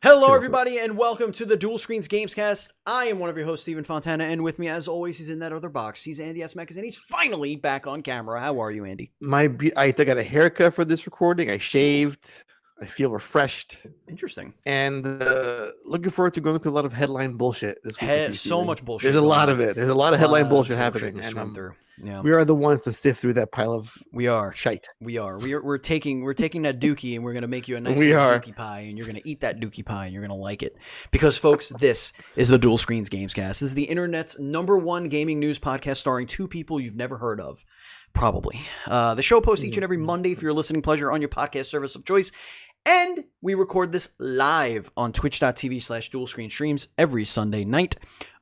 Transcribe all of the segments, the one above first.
Hello, everybody, and welcome to the Dual Screens Gamescast. I am one of your hosts, Stephen Fontana, and with me, as always, he's in that other box. He's Andy S. Mekas, and he's finally back on camera. How are you, Andy? I got a haircut for this recording. I shaved. I feel refreshed. Interesting. And looking forward to going through a lot of headline bullshit this week. So much bullshit. There's a lot of it. There's a lot of headline bullshit happening. To swim through. Yeah. We are the ones to sift through that pile of shite. We're taking that dookie and we're gonna make you a nice dookie pie, and you're gonna eat that dookie pie and you're gonna like it. Because folks, this is the Dual Screens Gamescast. This is the internet's #1 gaming news podcast starring two people you've never heard of. Probably. The show posts each and every Monday for your listening pleasure on your podcast service of choice. And we record this live on twitch.tv/dualscreenstreams every Sunday night.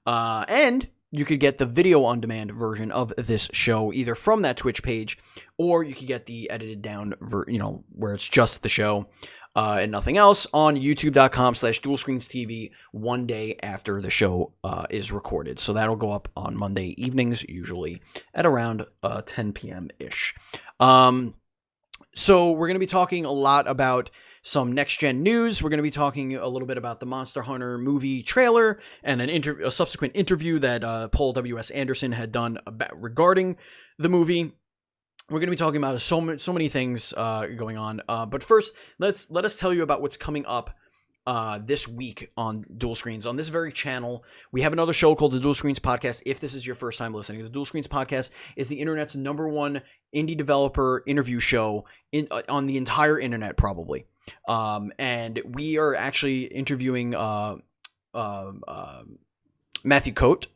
And you could get the video on demand version of this show either from that Twitch page, or you could get the edited down, where it's just the show and nothing else on youtube.com/dualscreenstv one day after the show is recorded. So that'll go up on Monday evenings, usually at around 10 p.m. ish. So we're going to be talking a lot about some next-gen news. We're going to be talking a little bit about the Monster Hunter movie trailer and a subsequent interview that Paul W.S. Anderson had done regarding the movie. We're going to be talking about so many things going on. But first, let us tell you about what's coming up this week on Dual Screens. On this very channel, we have another show called the Dual Screens Podcast. If this is your first time listening, the Dual Screens Podcast is the internet's #1 indie developer interview show on the entire internet, probably. And we are actually interviewing Matthew Coate,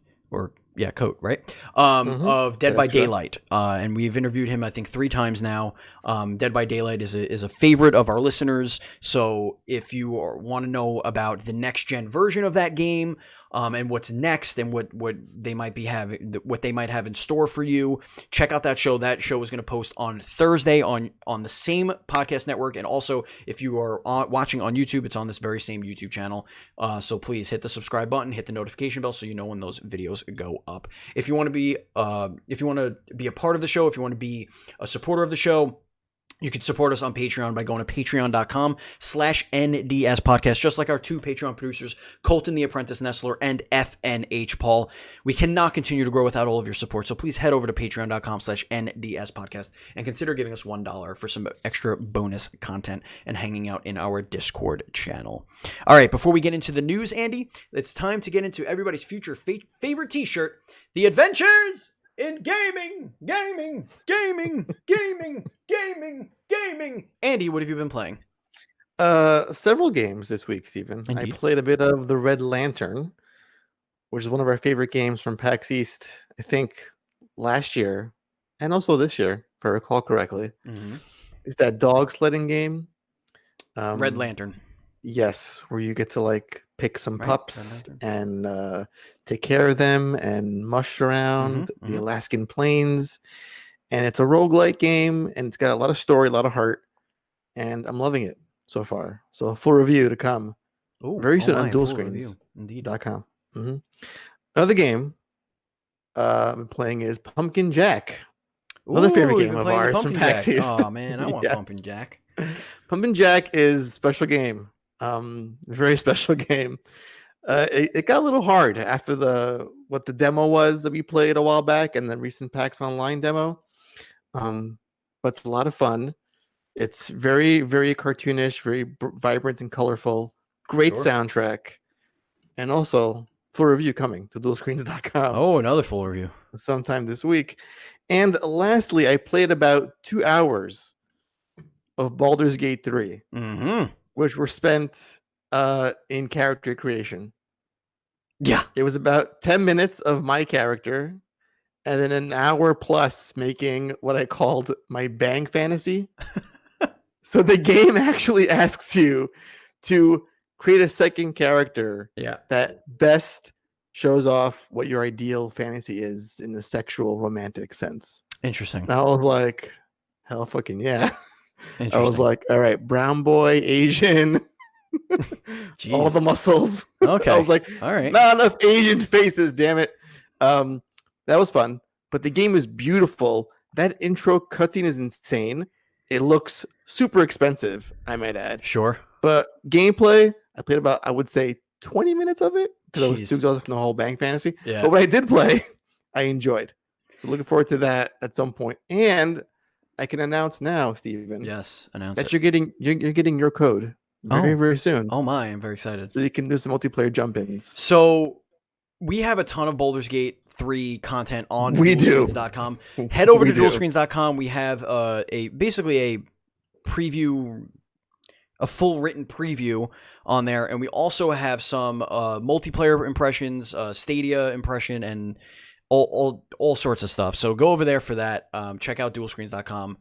Coate, right? Of Dead by Daylight. And we've interviewed him, I think, 3 times now. Dead by Daylight is a favorite of our listeners. So if you want to know about the next gen version of that game, and what's next and what they might have in store for you, check out that show. That show is going to post on Thursday on the same podcast network. And also, if you are watching on YouTube, it's on this very same YouTube channel. So please hit the subscribe button, hit the notification bell so you know when those videos go up. If you want to be a part of the show, if you want to be a supporter of the show, you can support us on Patreon by going to patreon.com/NDS podcast, just like our 2 Patreon producers, Colton the Apprentice Nestler and FNH Paul. We cannot continue to grow without all of your support, so please head over to patreon.com/NDS podcast and consider giving us $1 for some extra bonus content and hanging out in our Discord channel. All right, before we get into the news, Andy, it's time to get into everybody's future favorite t-shirt, the Adventures in gaming. Andy, what have you been playing? Several games this week, Stephen. Indeed. I played a bit of the Red Lantern, which is one of our favorite games from PAX East, I think last year and also this year, if I recall correctly. Mm-hmm. It's that dog sledding game. Red Lantern. Yes, where you get to pick some pups and take care of them and mush around the Alaskan plains. And it's a roguelike game, and it's got a lot of story, a lot of heart, and I'm loving it so far. So a full review to come very soon on dualscreens.com. Another game I've been playing is Pumpkin Jack. Another favorite game of ours from PAX East. Oh man, I want Pumpkin Jack. Pumpkin Jack is a special game. Very special game. It got a little hard after what the demo was that we played a while back, and the recent PAX Online demo. But it's a lot of fun. It's very, very cartoonish, very vibrant and colorful. Great soundtrack, and also full review coming to dualscreens.com. Oh, another full review sometime this week. And lastly, I played about 2 hours of Baldur's Gate 3, which were spent in character creation. Yeah. It was about 10 minutes of my character and then an hour plus making what I called my bang fantasy. So the game actually asks you to create a second character that best shows off what your ideal fantasy is in the sexual romantic sense. Interesting. And I was like, hell fucking yeah. I was like, all right, brown boy, Asian, all the muscles. Okay. I was like, all right, not enough Asian faces, damn it. That was fun, but the game is beautiful. That intro cutscene is insane. It looks super expensive, I might add. Sure. But gameplay, I played about, I would say, 20 minutes of it because I was too exhausted from the whole Bang Fantasy. Yeah. But what I did play, I enjoyed. So looking forward to that at some point. And I can announce now, Steven. Yes, announce that you're getting your code very soon. Oh my, I'm very excited. So you can do some multiplayer jump-ins. So we have a ton of Baldur's Gate 3 content on dualscreens.com. Head over to dualscreens.com. We have basically a preview, a full written preview on there, and we also have some multiplayer impressions, Stadia impression, and all sorts of stuff. So go over there for that. Check out dualscreens.com.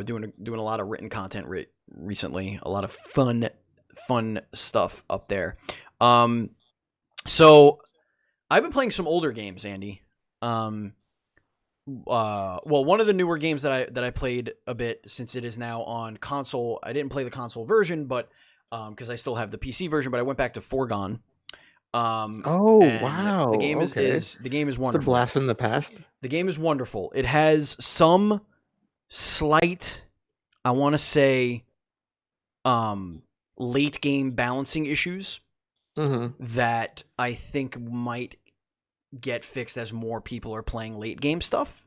Doing a lot of written content recently. A lot of fun stuff up there. So I've been playing some older games, Andy. Well, one of the newer games that I played a bit, since it is now on console. I didn't play the console version, but because I still have the PC version, but I went back to Foregone. Wow! The game is wonderful. It's a blast from the past. The game is wonderful. It has some slight, I want to say, late game balancing issues that I think might get fixed as more people are playing late game stuff.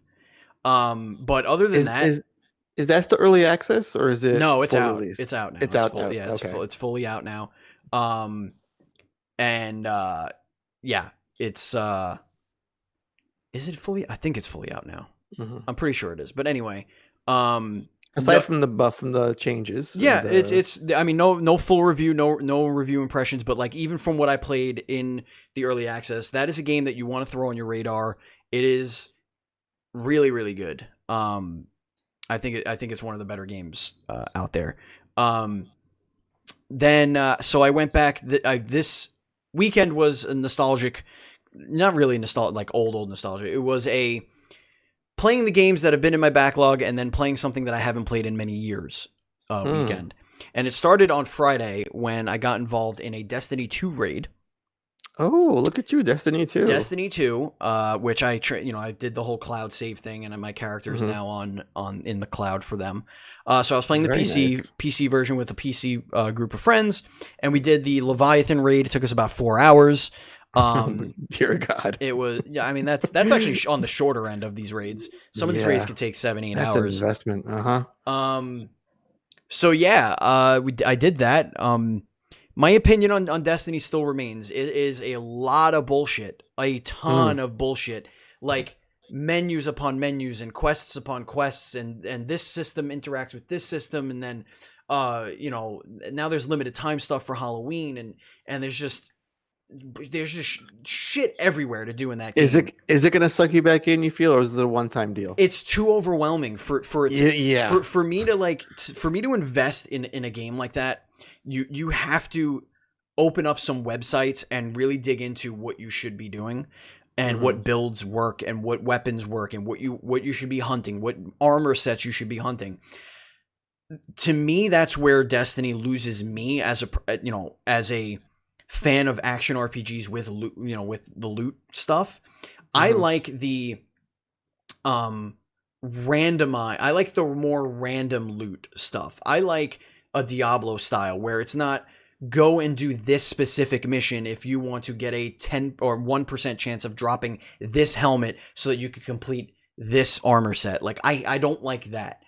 But other than that, is that still early access or is it? No, it's out. Released? It's out now. It's out. Full, yeah, it's fully out now. Yeah, it's is it fully? I think it's fully out now. I'm pretty sure it is. But anyway, aside from the buff from the changes, yeah, it's. I mean, no full review, no review impressions, but like even from what I played in the early access, that is a game that you want to throw on your radar. It is really, really good. I think it's one of the better games out there. Then so I went back. This weekend was a nostalgic, not really nostalgic, like old nostalgia. It was playing the games that have been in my backlog and then playing something that I haven't played in many years weekend. And it started on Friday when I got involved in a Destiny 2 raid. Oh, look at you, Destiny 2. Destiny 2, which I did the whole cloud save thing, and my character is now on in the cloud for them. So I was playing the PC version with a PC group of friends, and we did the Leviathan raid. It took us about 4 hours. Dear God, it was. Yeah, I mean that's actually on the shorter end of these raids. Some of these raids could take 7-8 hours. That's an investment. So yeah, I did that. My opinion on Destiny still remains. It is a lot of bullshit, a ton of bullshit, like menus upon menus and quests upon quests, and this system interacts with this system, and then now there's limited time stuff for Halloween, and there's just shit everywhere to do in that game. Is it gonna suck you back in, you feel, or is it a one-time deal? It's too overwhelming for me to invest in a game like that. You have to open up some websites and really dig into what you should be doing and what builds work and what weapons work and what you should be hunting, what armor sets you should be hunting. To me, that's where Destiny loses me as a fan of action RPGs with loot, with the loot stuff. I like the I like the more random loot stuff. I like a Diablo style where it's not go and do this specific mission if you want to get a 10 or 1% chance of dropping this helmet so that you can complete this armor set. Like I don't like that.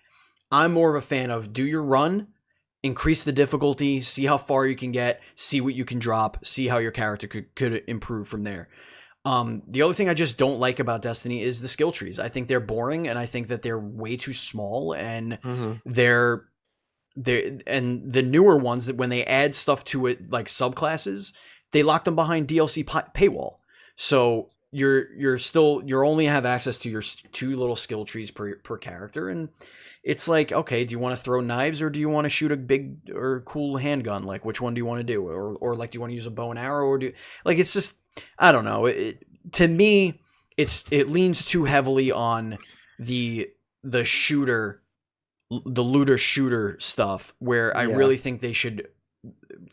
I'm more of a fan of do your run, increase the difficulty, see how far you can get, see what you can drop, see how your character could improve from there. The other thing I just don't like about Destiny is the skill trees. I think they're boring, and I think that they're way too small, and and the newer ones that when they add stuff to it, like subclasses, they lock them behind DLC paywall. So you're only have access to your 2 little skill trees per character, and it's like, okay, do you want to throw knives or do you want to shoot a big or cool handgun? Like, which one do you want to do? Or like, do you want to use a bow and arrow, or it's just, I don't know. To me, it leans too heavily on the shooter, the looter shooter stuff, where I really think they should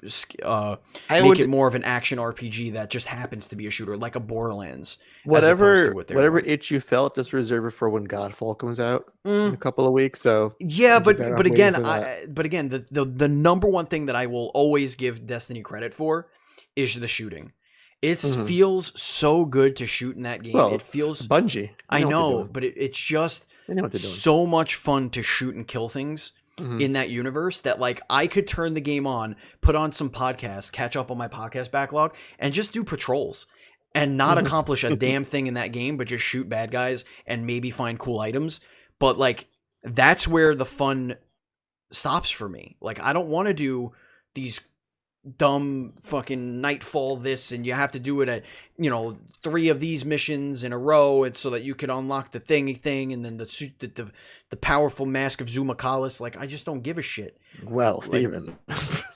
make it more of an action RPG that just happens to be a shooter, like a Borderlands. Whatever itch you felt, just reserve it for when Godfall comes out in a couple of weeks. So yeah, but again, the number one thing that I will always give Destiny credit for is the shooting. It feels so good to shoot in that game. Well, it feels Bungie. I know, but it's just so much fun to shoot and kill things in that universe that like I could turn the game on, put on some podcasts, catch up on my podcast backlog, and just do patrols and not accomplish a damn thing in that game, but just shoot bad guys and maybe find cool items. But like that's where the fun stops for me. Like I don't want to do these dumb fucking nightfall this and you have to do it at 3 of these missions in a row and so that you could unlock the thing and then the powerful mask of Zumakalis. Like I just don't give a shit. Well, Steven,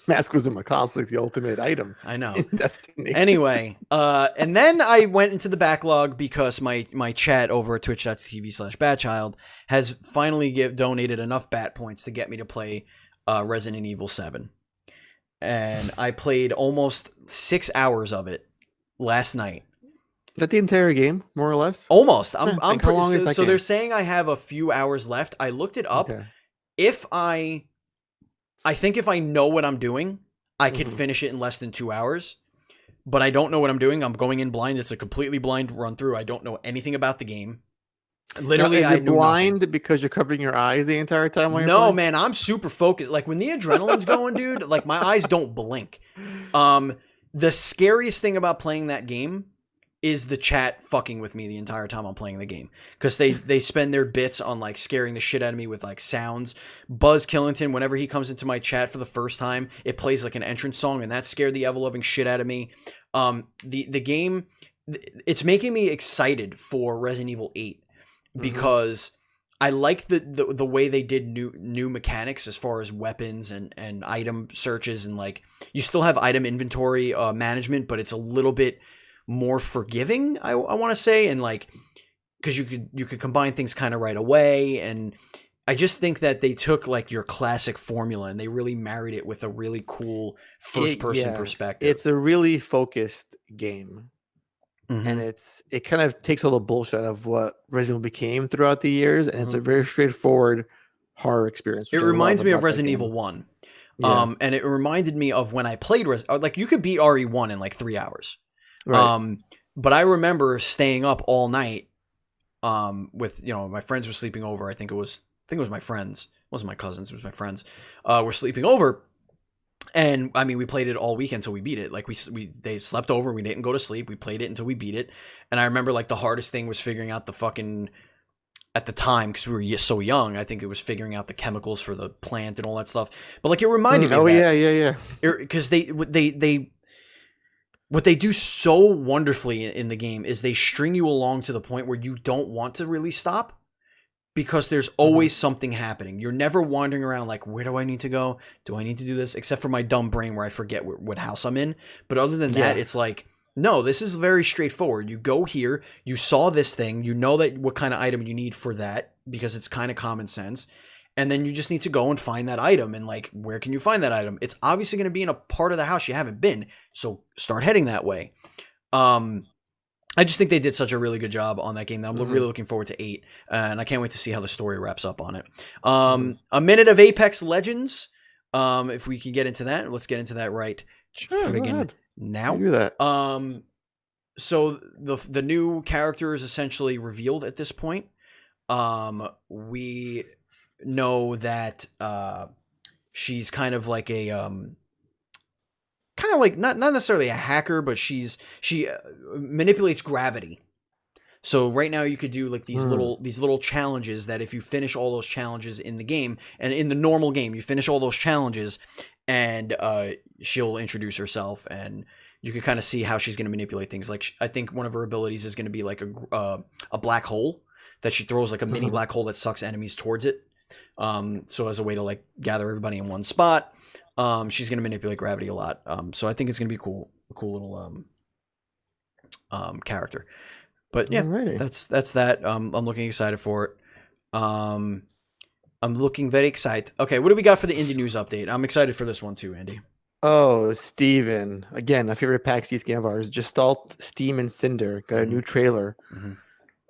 mask of Zumakalis is the ultimate item. I know. In Destiny. Anyway, and then I went into the backlog because my chat over at twitch.tv/batchild has finally donated enough bat points to get me to play Resident Evil 7. And I played almost 6 hours of it last night. Is that the entire game, more or less? Almost. I'm how long is that so game? They're saying I have a few hours left. I looked it up. Okay. If I think if I know what I'm doing, I could finish it in less than 2 hours. But I don't know what I'm doing. I'm going in blind. It's a completely blind run through. I don't know anything about the game. Literally, now, is it blind because you're covering your eyes the entire time while you're playing? Man, I'm super focused. Like when the adrenaline's going, dude, like my eyes don't blink. The scariest thing about playing that game is the chat fucking with me the entire time I'm playing the game. Because they spend their bits on like scaring the shit out of me with like sounds. Buzz Killington, whenever he comes into my chat for the first time, it plays like an entrance song and that scared the ever-loving shit out of me. The game, it's making me excited for Resident Evil 8. Because I like the way they did new mechanics as far as weapons and item searches and like you still have item inventory management, but it's a little bit more forgiving. I want to say, and like because you could combine things kind of right away, and I just think that they took like your classic formula and they really married it with a really cool first person perspective. It's a really focused game. And it kind of takes all the bullshit of what Resident Evil became throughout the years, and it's a very straightforward horror experience. It reminds me of Resident Evil 1. Yeah. And it reminded me of when I played like you could beat RE1 in like 3 hours. Right. But I remember staying up all night with my friends were sleeping over. I think it was my friends. It wasn't my cousins, it was my friends. Were sleeping over. And I mean, we played it all weekend until we beat it. Like they slept over. We didn't go to sleep. We played it until we beat it. And I remember like the hardest thing was figuring out the fucking at the time because we were so young. I think it was figuring out the chemicals for the plant and all that stuff. But like it reminded me. Oh of that. Yeah. Because what they do so wonderfully in the game is they string you along to the point where you don't want to really stop. Because there's always something happening. You're never wandering around like, where do I need to go? Do I need to do this? Except for my dumb brain where I forget what house I'm in. But other than that, it's like, no, this is very straightforward. You go here, you saw this thing, you know that what kind of item you need for that because it's kind of common sense. And then you just need to go and find that item. And like, where can you find that item? It's obviously going to be in a part of the house you haven't been. So start heading that way. I just think they did such a really good job on that game that I'm really looking forward to 8. And I can't wait to see how the story wraps up on it. A minute of Apex Legends. If we can get into that, let's get into that right now. Do that. So the new character is essentially revealed at this point. We know that she's kind of like a kind of like not necessarily a hacker, but she manipulates gravity. So right now you could do like these little challenges that if you finish all those challenges in the game and in the normal game, you finish all those challenges and she'll introduce herself and you can kind of see how she's going to manipulate things. Like I think one of her abilities is going to be like a black hole that she throws like a mini black hole that sucks enemies towards it. So as a way to like gather everybody in one spot. She's going to manipulate gravity a lot. So I think it's going to be a cool little character. But yeah, that's that. I'm looking excited for it. I'm looking very excited. Okay, what do we got for the indie news update? I'm excited for this one too, Andy. Oh, Steven. Again, a favorite PAX East game of ours. Gestalt, Steam, and Cinder got a new trailer.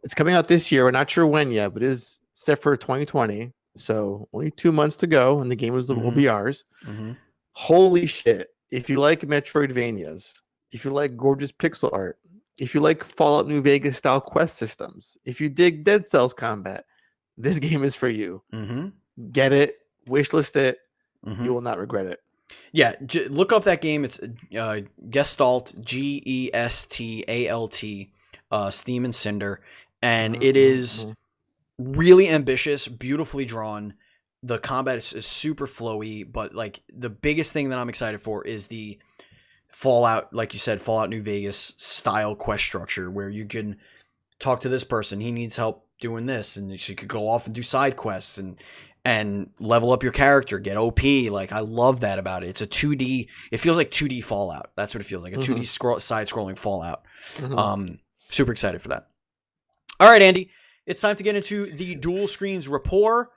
It's coming out this year. We're not sure when yet, but it is set for 2020. So only 2 months to go, and the game will be ours. Holy shit. If you like Metroidvanias, if you like gorgeous pixel art, if you like Fallout New Vegas style quest systems, if you dig Dead Cells combat, this game is for you. Get it, wishlist it. You will not regret it. Yeah, look up that game. It's Gestalt, Gestalt, Steam and Cinder, and it is really ambitious, beautifully drawn. The combat is super flowy, but like the biggest thing that I'm excited for is the Fallout, like you said, Fallout New Vegas style quest structure where you can talk to this person. He needs help doing this, and you could go off and do side quests and level up your character, get OP. Like I love that about it. It's a 2D. It feels like 2D Fallout. That's what it feels like. A 2D side-scrolling Fallout. Super excited for that. All right, Andy, it's time to get into the Dual Screens rapport.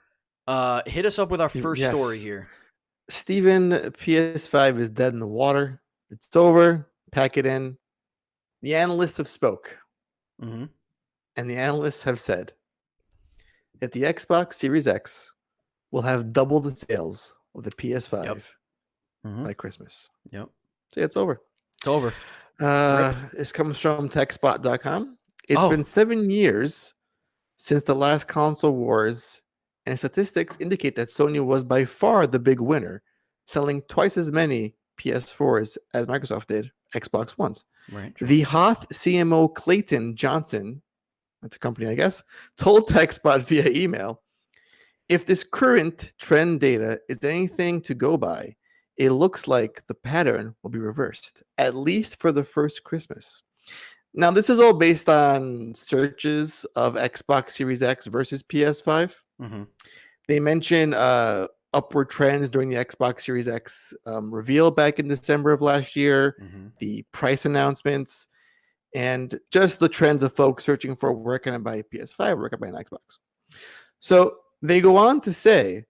Hit us up with our first story here. Steven, PS5 is dead in the water. It's over. Pack it in. The analysts have spoke. And the analysts have said that the Xbox Series X will have double the sales of the PS5 by Christmas. So it's over. It's over. This comes from techspot.com. It's been 7 years since the last console wars, and statistics indicate that Sony was by far the big winner, selling twice as many PS4s as Microsoft did Xbox Ones. The Hoth CMO Clayton Johnson, that's a company I guess, told TechSpot via email, if this current trend data is anything to go by, it looks like the pattern will be reversed, at least for the first Christmas. Now, this is all based on searches of Xbox Series X versus PS5. They mention upward trends during the Xbox Series X reveal back in December of last year, the price announcements, and just the trends of folks searching for where can I buy a PS5, where can I buy an Xbox. So they go on to say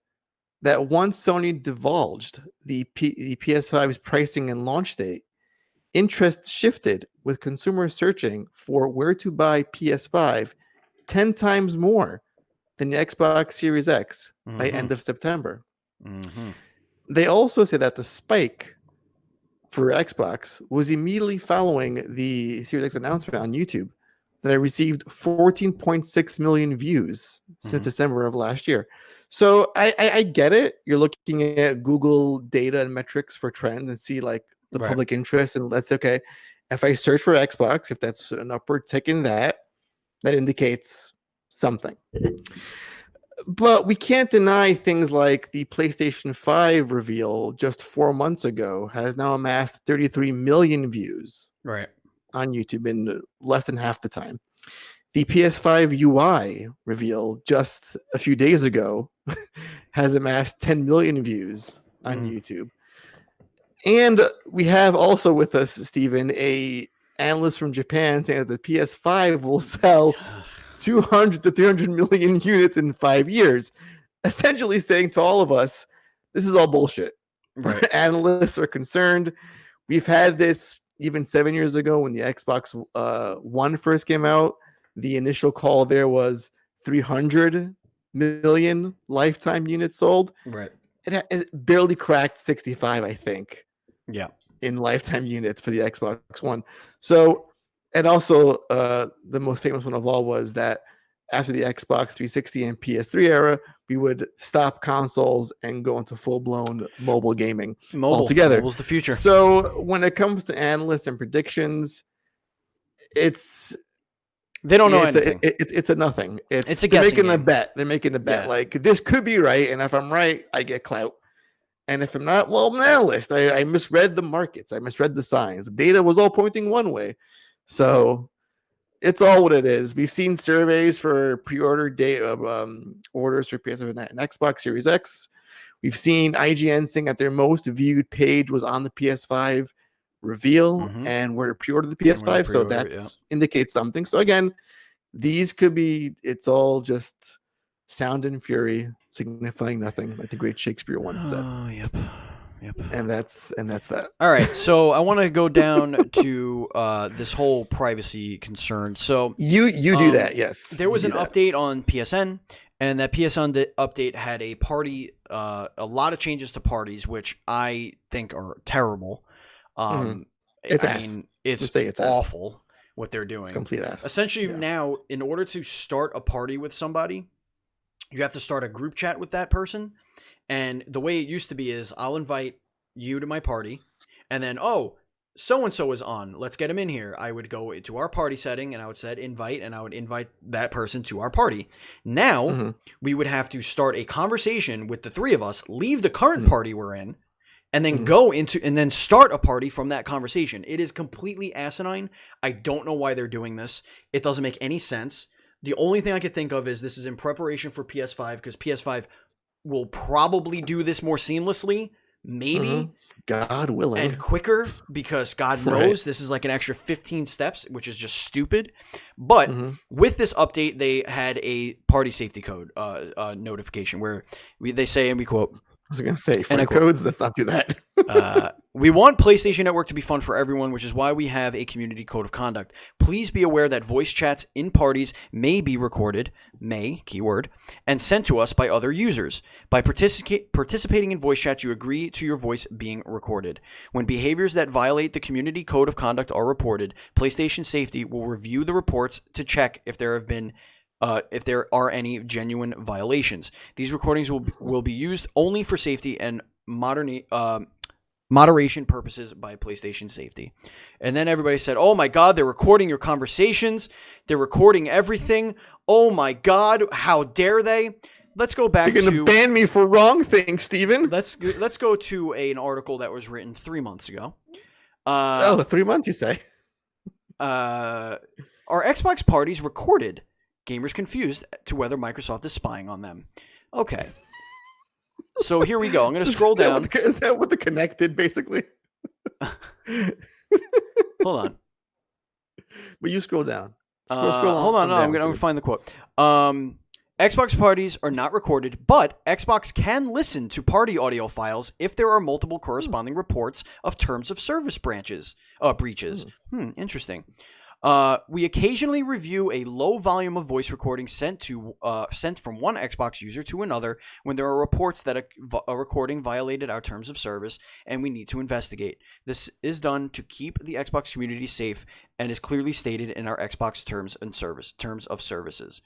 that once Sony divulged the PS5's pricing and launch date, interest shifted with consumers searching for where to buy PS5 10 times more than the Xbox Series X by end of September. They also say that the spike for Xbox was immediately following the Series X announcement on YouTube that I received 14.6 million views since December of last year. So I get it. You're looking at Google data and metrics for trends and see like the public interest, and that's okay. If I search for Xbox, if that's an upward tick in that indicates something. But we can't deny things like the PlayStation 5 reveal just 4 months ago has now amassed 33 million views on YouTube in less than half the time. The PS5 UI reveal just a few days ago has amassed 10 million views on YouTube. And we have also with us, Steven, a analyst from Japan saying that the PS5 will sell 200 to 300 million units in 5 years, essentially saying to all of us, this is all bullshit. Analysts are concerned. We've had this even 7 years ago when the Xbox One first came out. The initial call there was 300 million lifetime units sold. It barely cracked 65, I think. In lifetime units for the Xbox One. So, and also the most famous one of all was that after the Xbox 360 and PS3 era, we would stop consoles and go into full-blown mobile gaming altogether. Mobile's the future. So when it comes to analysts and predictions, they don't know anything. It's a nothing. It's a guessing game. They're making a bet. Like, this could be right, and if I'm right, I get clout. And if I'm not, well, I'm an analyst. I misread the markets. I misread the signs. The data was all pointing one way. So it's all what it is. We've seen surveys for pre-order orders for PS5 and Xbox Series X. We've seen IGN saying that their most viewed page was on the PS5 reveal and where to pre-order the PS5. So that indicates something. So again, these could be, it's all just sound and fury, signifying nothing, like the great Shakespeare once said. Yep. And that's that. All right, so I want to go down to this whole privacy concern. So you do that, yes. There was an update on PSN, and that PSN update had a party, a lot of changes to parties, which I think are terrible. It's awful what they're doing. It's complete ass. Essentially, now, in order to start a party with somebody, you have to start a group chat with that person. And the way it used to be is I'll invite you to my party, and then, so-and-so is on. Let's get him in here. I would go to our party setting, and I would set invite, and I would invite that person to our party. Now, we would have to start a conversation with the three of us, leave the current party we're in, and then go into and then start a party from that conversation. It is completely asinine. I don't know why they're doing this. It doesn't make any sense. The only thing I could think of is this is in preparation for PS5, because PS5 will probably do this more seamlessly, maybe. God willing. And quicker, because God knows this is like an extra 15 steps, which is just stupid. But with this update, they had a party safety code notification where they say, and we quote, I was going to say, friend codes, let's not do that. We want PlayStation Network to be fun for everyone, which is why we have a community code of conduct. Please be aware that voice chats in parties may be recorded, keyword, and sent to us by other users. By participating in voice chats, you agree to your voice being recorded. When behaviors that violate the community code of conduct are reported, PlayStation Safety will review the reports to check if there are any genuine violations. These recordings will be used only for safety and moderation purposes by PlayStation Safety. And then everybody said, oh my God, they're recording your conversations. They're recording everything. Oh my God, how dare they? Let's go back to... You're going to ban me for wrong things, Steven. Let's go to an article that was written 3 months ago. 3 months, you say? Are Xbox parties recorded? Gamers confused to whether Microsoft is spying on them. Okay. So here we go. I'm going to scroll down. Is that what the Kinect did, basically? Hold on. But you scroll down. Hold on. No, I'm going to find the quote. Xbox parties are not recorded, but Xbox can listen to party audio files if there are multiple corresponding reports of terms of service breaches. Interesting. We occasionally review a low volume of voice recordings sent from one Xbox user to another when there are reports that a recording violated our terms of service and we need to investigate. This is done to keep the Xbox community safe and is clearly stated in our Xbox terms of services.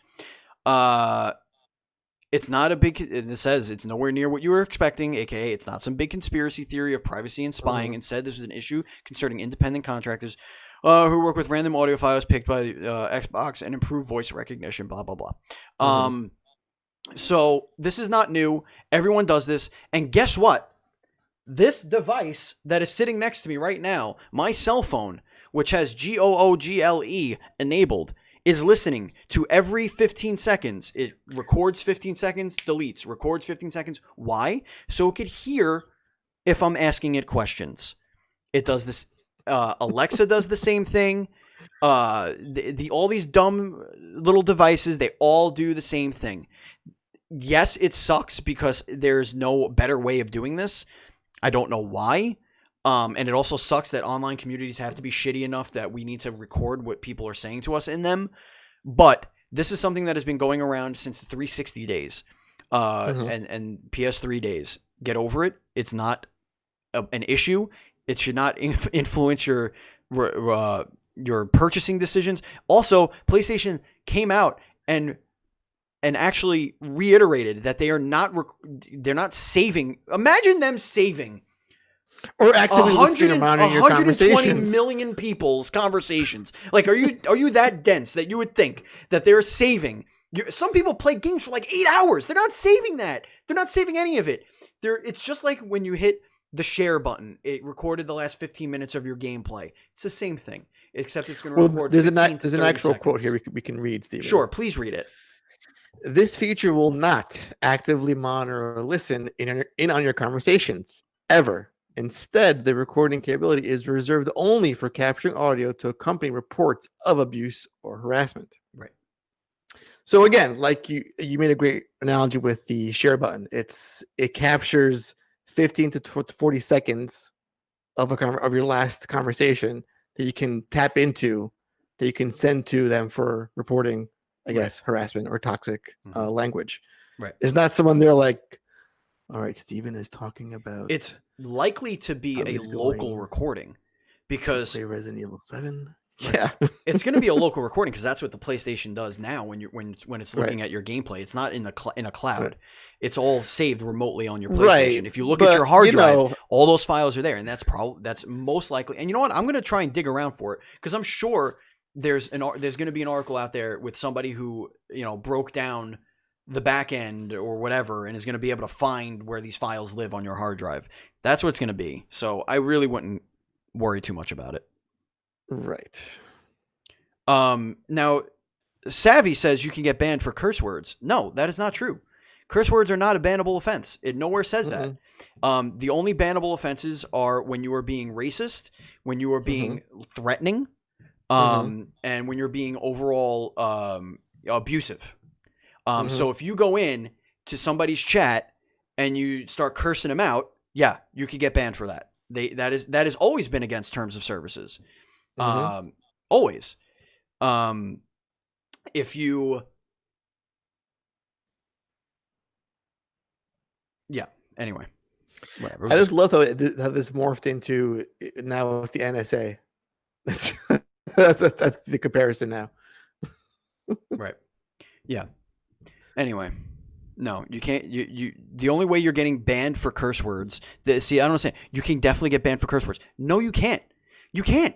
It's not a big, it says it's nowhere near what you were expecting, aka it's not some big conspiracy theory of privacy and spying. Instead, this is an issue concerning independent contractors who work with random audio files picked by Xbox and improve voice recognition, blah, blah, blah. So this is not new. Everyone does this. And guess what? This device that is sitting next to me right now, my cell phone, which has GOOGLE enabled, is listening to every 15 seconds. It records 15 seconds, deletes, records 15 seconds. Why? So it could hear if I'm asking it questions. It does this. Alexa does the same thing. All these dumb little devices, they all do the same thing. Yes, it sucks because there's no better way of doing this. I don't know why. And it also sucks that online communities have to be shitty enough that we need to record what people are saying to us in them. But this is something that has been going around since the 360 days and PS3 days. Get over it. It's not an issue. It should not influence your purchasing decisions. Also, PlayStation came out and actually reiterated that they're not saving. Imagine them saving or actively listening or monitoring your conversations. 120 million people's conversations. Like, are you that dense that you would think that they're saving? Some people play games for like 8 hours. They're not saving that. They're not saving any of it. It's just like when you hit the share button. It recorded the last 15 minutes of your gameplay. It's the same thing, except it's going to record. There's an actual quote here we can read, Steven. Sure, please read it. This feature will not actively monitor or listen in on your conversations ever. Instead, the recording capability is reserved only for capturing audio to accompany reports of abuse or harassment. Right. So again, like you made a great analogy with the share button. It captures 15 to 40 seconds of your last conversation that you can tap into, that you can send to them for reporting, I guess, harassment or toxic language. Right. It's not someone they're like, all right, Steven is talking about. It's likely to be a local recording because play Resident Evil 7. Yeah, it's going to be a local recording because that's what the PlayStation does now. When it's looking at your gameplay, it's not in a cloud. Right. It's all saved remotely on your PlayStation. Right. If you look at your hard drive, all those files are there, and that's most likely. And you know what? I'm going to try and dig around for it because I'm sure there's going to be an article out there with somebody who broke down the back end or whatever and is going to be able to find where these files live on your hard drive. That's what it's going to be. So I really wouldn't worry too much about it. Right. Now, Savvy says you can get banned for curse words. No, that is not true. Curse words are not a bannable offense. It nowhere says that. The only bannable offenses are when you are being racist, when you are being threatening, and when you're being overall abusive. So if you go in to somebody's chat and you start cursing them out, yeah, you could get banned for that. That has always been against terms of services. Always. If you, yeah. Anyway, whatever. I just love how this morphed into now it's the NSA. That's the comparison now. Right. Yeah. Anyway, no, you can't. You the only way you're getting banned for curse words. See, I don't understand. You can definitely get banned for curse words. No, you can't. You can't.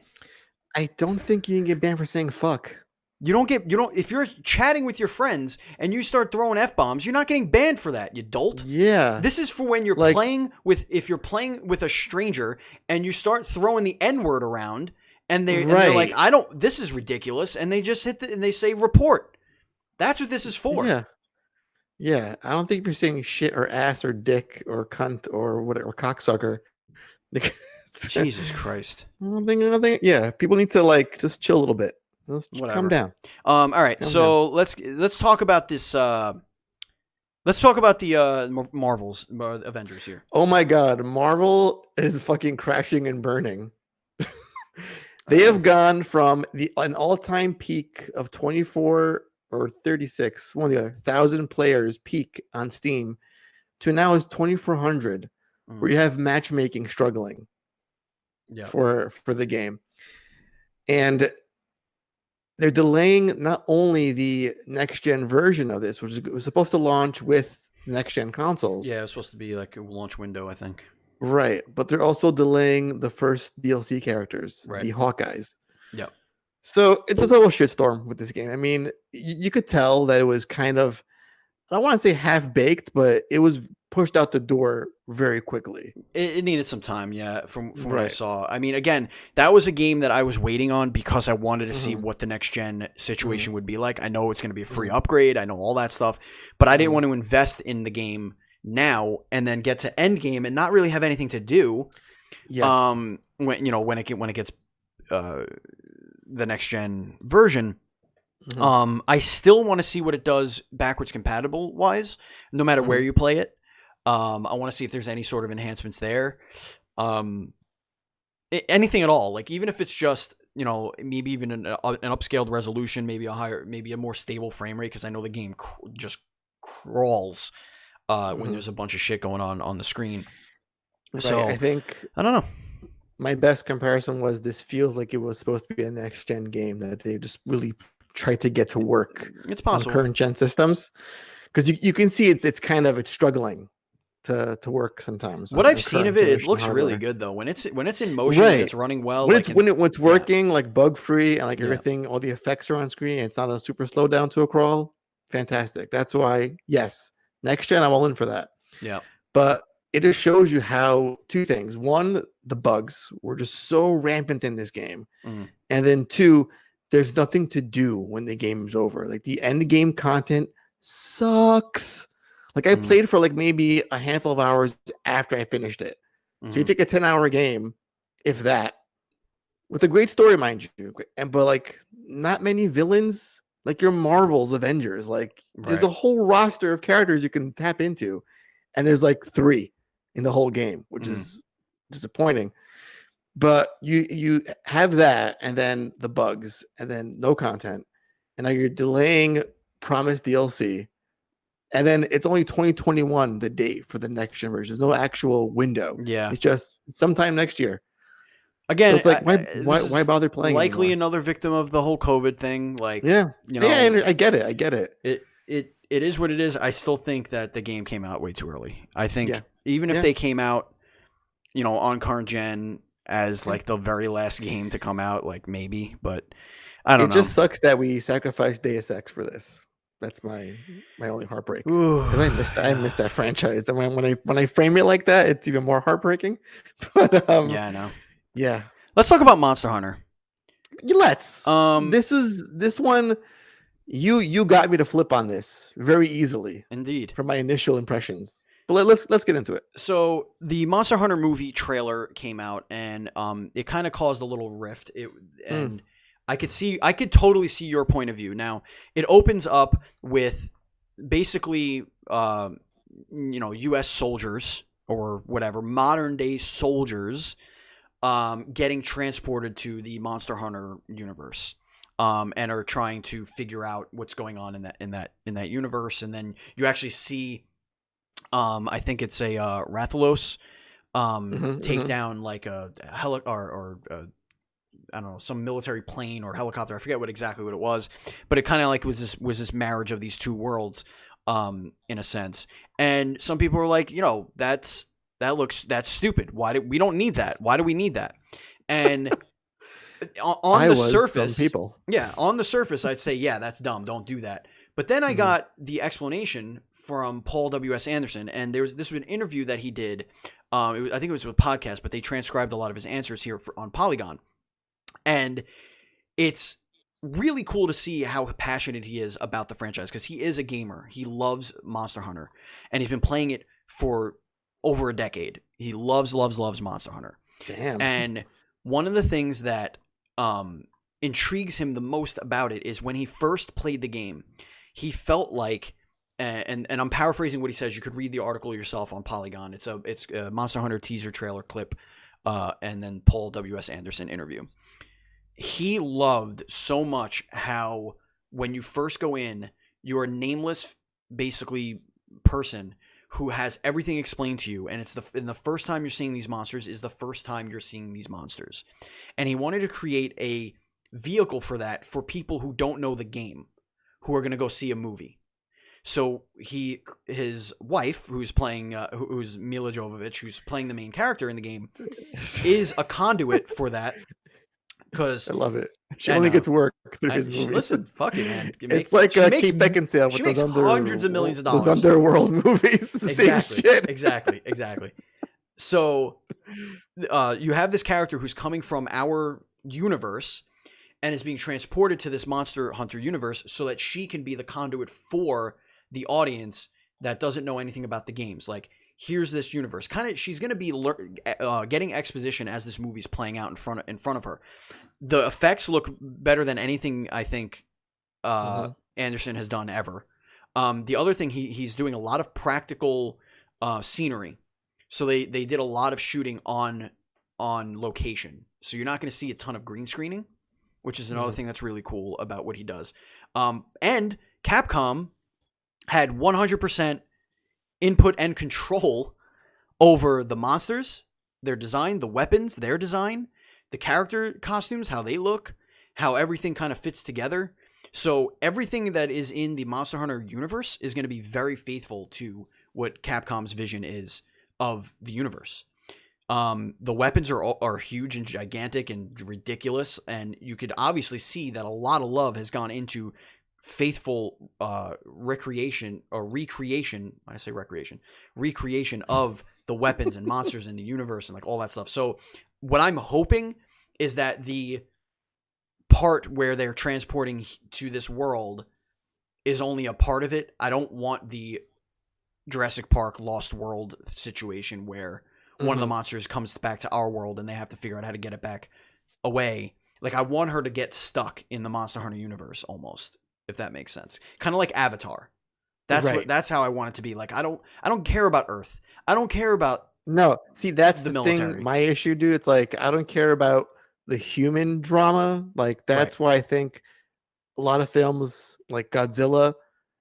I don't think you can get banned for saying fuck. You don't. If you're chatting with your friends and you start throwing F-bombs, you're not getting banned for that, you dolt. Yeah. This is for when you're if you're playing with a stranger and you start throwing the N-word around and they're like, this is ridiculous. And they just and they say report. That's what this is for. Yeah. Yeah. I don't think if you're saying shit or ass or dick or cunt or whatever, or cocksucker. Jesus Christ. I don't think. Yeah. People need to just chill a little bit. Let's calm down. All right. Let's talk about this. Let's talk about the Marvel's Avengers here. Oh my God, Marvel is fucking crashing and burning. They have gone from an all-time peak of 24 or 36, one or the other, 1,000 players peak on Steam, to now is 2,400, where you have matchmaking struggling. Yeah. For the game, and they're delaying not only the next-gen version of this, which was supposed to launch with next-gen consoles. Yeah, it was supposed to be like a launch window, I think. Right, but they're also delaying the first DLC characters, the Hawkeyes. Yeah. So it's a total shitstorm with this game. I mean, you could tell that it was kind of, I don't want to say half-baked, but it was pushed out the door very quickly. It needed some time, yeah, from what I saw. I mean, again, that was a game that I was waiting on because I wanted to see what the next gen situation would be like. I know it's going to be a free upgrade. I know all that stuff, but I didn't want to invest in the game now and then get to end game and not really have anything to do. Yeah. When it gets the next gen version. I still want to see what it does backwards compatible wise, no matter where you play it. I want to see if there's any sort of enhancements there. Anything at all. Like, even if it's just, maybe even an upscaled resolution, maybe a more stable frame rate. Cause I know the game just crawls, when there's a bunch of shit going on the screen. Right. So I don't know. My best comparison was this feels like it was supposed to be a next gen game that they just really tried to get to work. It's possible on current gen systems. Cause you can see it's struggling to work sometimes. What I've seen of it looks really good though. When it's in motion, it's running well. When it's working like bug free and like everything, all the effects are on screen. It's not a super slow down to a crawl. Fantastic. That's why, yes, next gen, I'm all in for that. Yeah. But it just shows you how two things. One, the bugs were just so rampant in this game, and then two, there's nothing to do when the game is over. Like the end game content sucks. Like I played for like maybe a handful of hours after I finished it. So you take a 10-hour game, if that, with a great story, mind you, but like not many villains, like your Marvel's Avengers. Like there's a whole roster of characters you can tap into, and there's like 3. in the whole game, which is disappointing. But you have that, and then the bugs, and then no content, and now you're delaying promised DLC, and then it's only 2021 the date for the next gen version. There's no actual window. Yeah, it's just sometime next year. Again, so it's like why bother playing? Likely anymore? Another victim of the whole COVID thing. Like, yeah, you know, yeah, I get it. It is what it is. I still think that the game came out way too early. I think even if Yeah. they came out, on current gen as like the very last game to come out, like maybe, but I don't know. It just sucks that we sacrificed Deus Ex for this. That's my only heartbreak. Because I missed that franchise, and when I frame it like that, it's even more heartbreaking. But yeah, I know. Yeah, let's talk about Monster Hunter. Let's. This one. You got me to flip on this very easily. Indeed. From my initial impressions. But let's get into it. So the Monster Hunter movie trailer came out, and it kind of caused a little rift. I could totally see your point of view. Now, it opens up with basically US soldiers or whatever, modern day soldiers getting transported to the Monster Hunter universe. And are trying to figure out what's going on in that universe, and then you actually see, I think it's a Rathalos take down like a I don't know, some military plane or helicopter. I forget exactly what it was, but it kind of like was this marriage of these two worlds, in a sense. And some people were like, that's stupid. We don't need that. Why do we need that? And on the surface, on the surface, I'd say, yeah, that's dumb. Don't do that. But then I got the explanation from Paul W.S. Anderson, and this was an interview that he did. I think it was a podcast, but they transcribed a lot of his answers here on Polygon. And it's really cool to see how passionate he is about the franchise, because he is a gamer. He loves Monster Hunter, and he's been playing it for over a decade. He loves Monster Hunter. Damn. And one of the things that intrigues him the most about it is when he first played the game, he felt like, and I'm paraphrasing what he says. You could read the article yourself on Polygon. It's a Monster Hunter teaser trailer clip, and then Paul W.S. Anderson interview. He loved so much how when you first go in, you're a nameless, basically, person who has everything explained to you, and the first time you're seeing these monsters is the first time you're seeing these monsters. And he wanted to create a vehicle for that for people who don't know the game, who are going to go see a movie. So his wife, who's playing, who's Mila Jovovich, who's playing the main character in the game, is a conduit for that. Because I love it. She only gets work through his movies. Listen, fuck it, man. It's like Kate Beckinsale with those hundreds of millions of dollars. Those underworld movies. Exactly. Same shit. Exactly. So you have this character who's coming from our universe and is being transported to this Monster Hunter universe so that she can be the conduit for the audience that doesn't know anything about the games. Like, here's this universe. She's going to be getting exposition as this movie's playing out in front of her. The effects look better than anything I think Anderson has done ever. The other thing, he's doing a lot of practical scenery. So they did a lot of shooting on location. So you're not going to see a ton of green screening, which is another thing that's really cool about what he does. And Capcom had 100% input and control over the monsters, their design, the weapons, their design, the character costumes, how they look, how everything kind of fits together. So everything that is in the Monster Hunter universe is going to be very faithful to what Capcom's vision is of the universe. The weapons are huge and gigantic and ridiculous, and you could obviously see that a lot of love has gone into faithful recreation of the weapons and monsters in the universe and like all that stuff. So what I'm hoping is that the part where they're transporting to this world is only a part of it. I don't want the Jurassic Park Lost World situation where one of the monsters comes back to our world and they have to figure out how to get it back away. Like, I want her to get stuck in the Monster Hunter universe almost, if that makes sense. Kind of like Avatar. That's how I want it to be. Like, I don't care about Earth. I don't care about No, see, that's the the military. thing. My issue, dude. It's like I don't care about the human drama. Like that's Right. why I think a lot of films like Godzilla,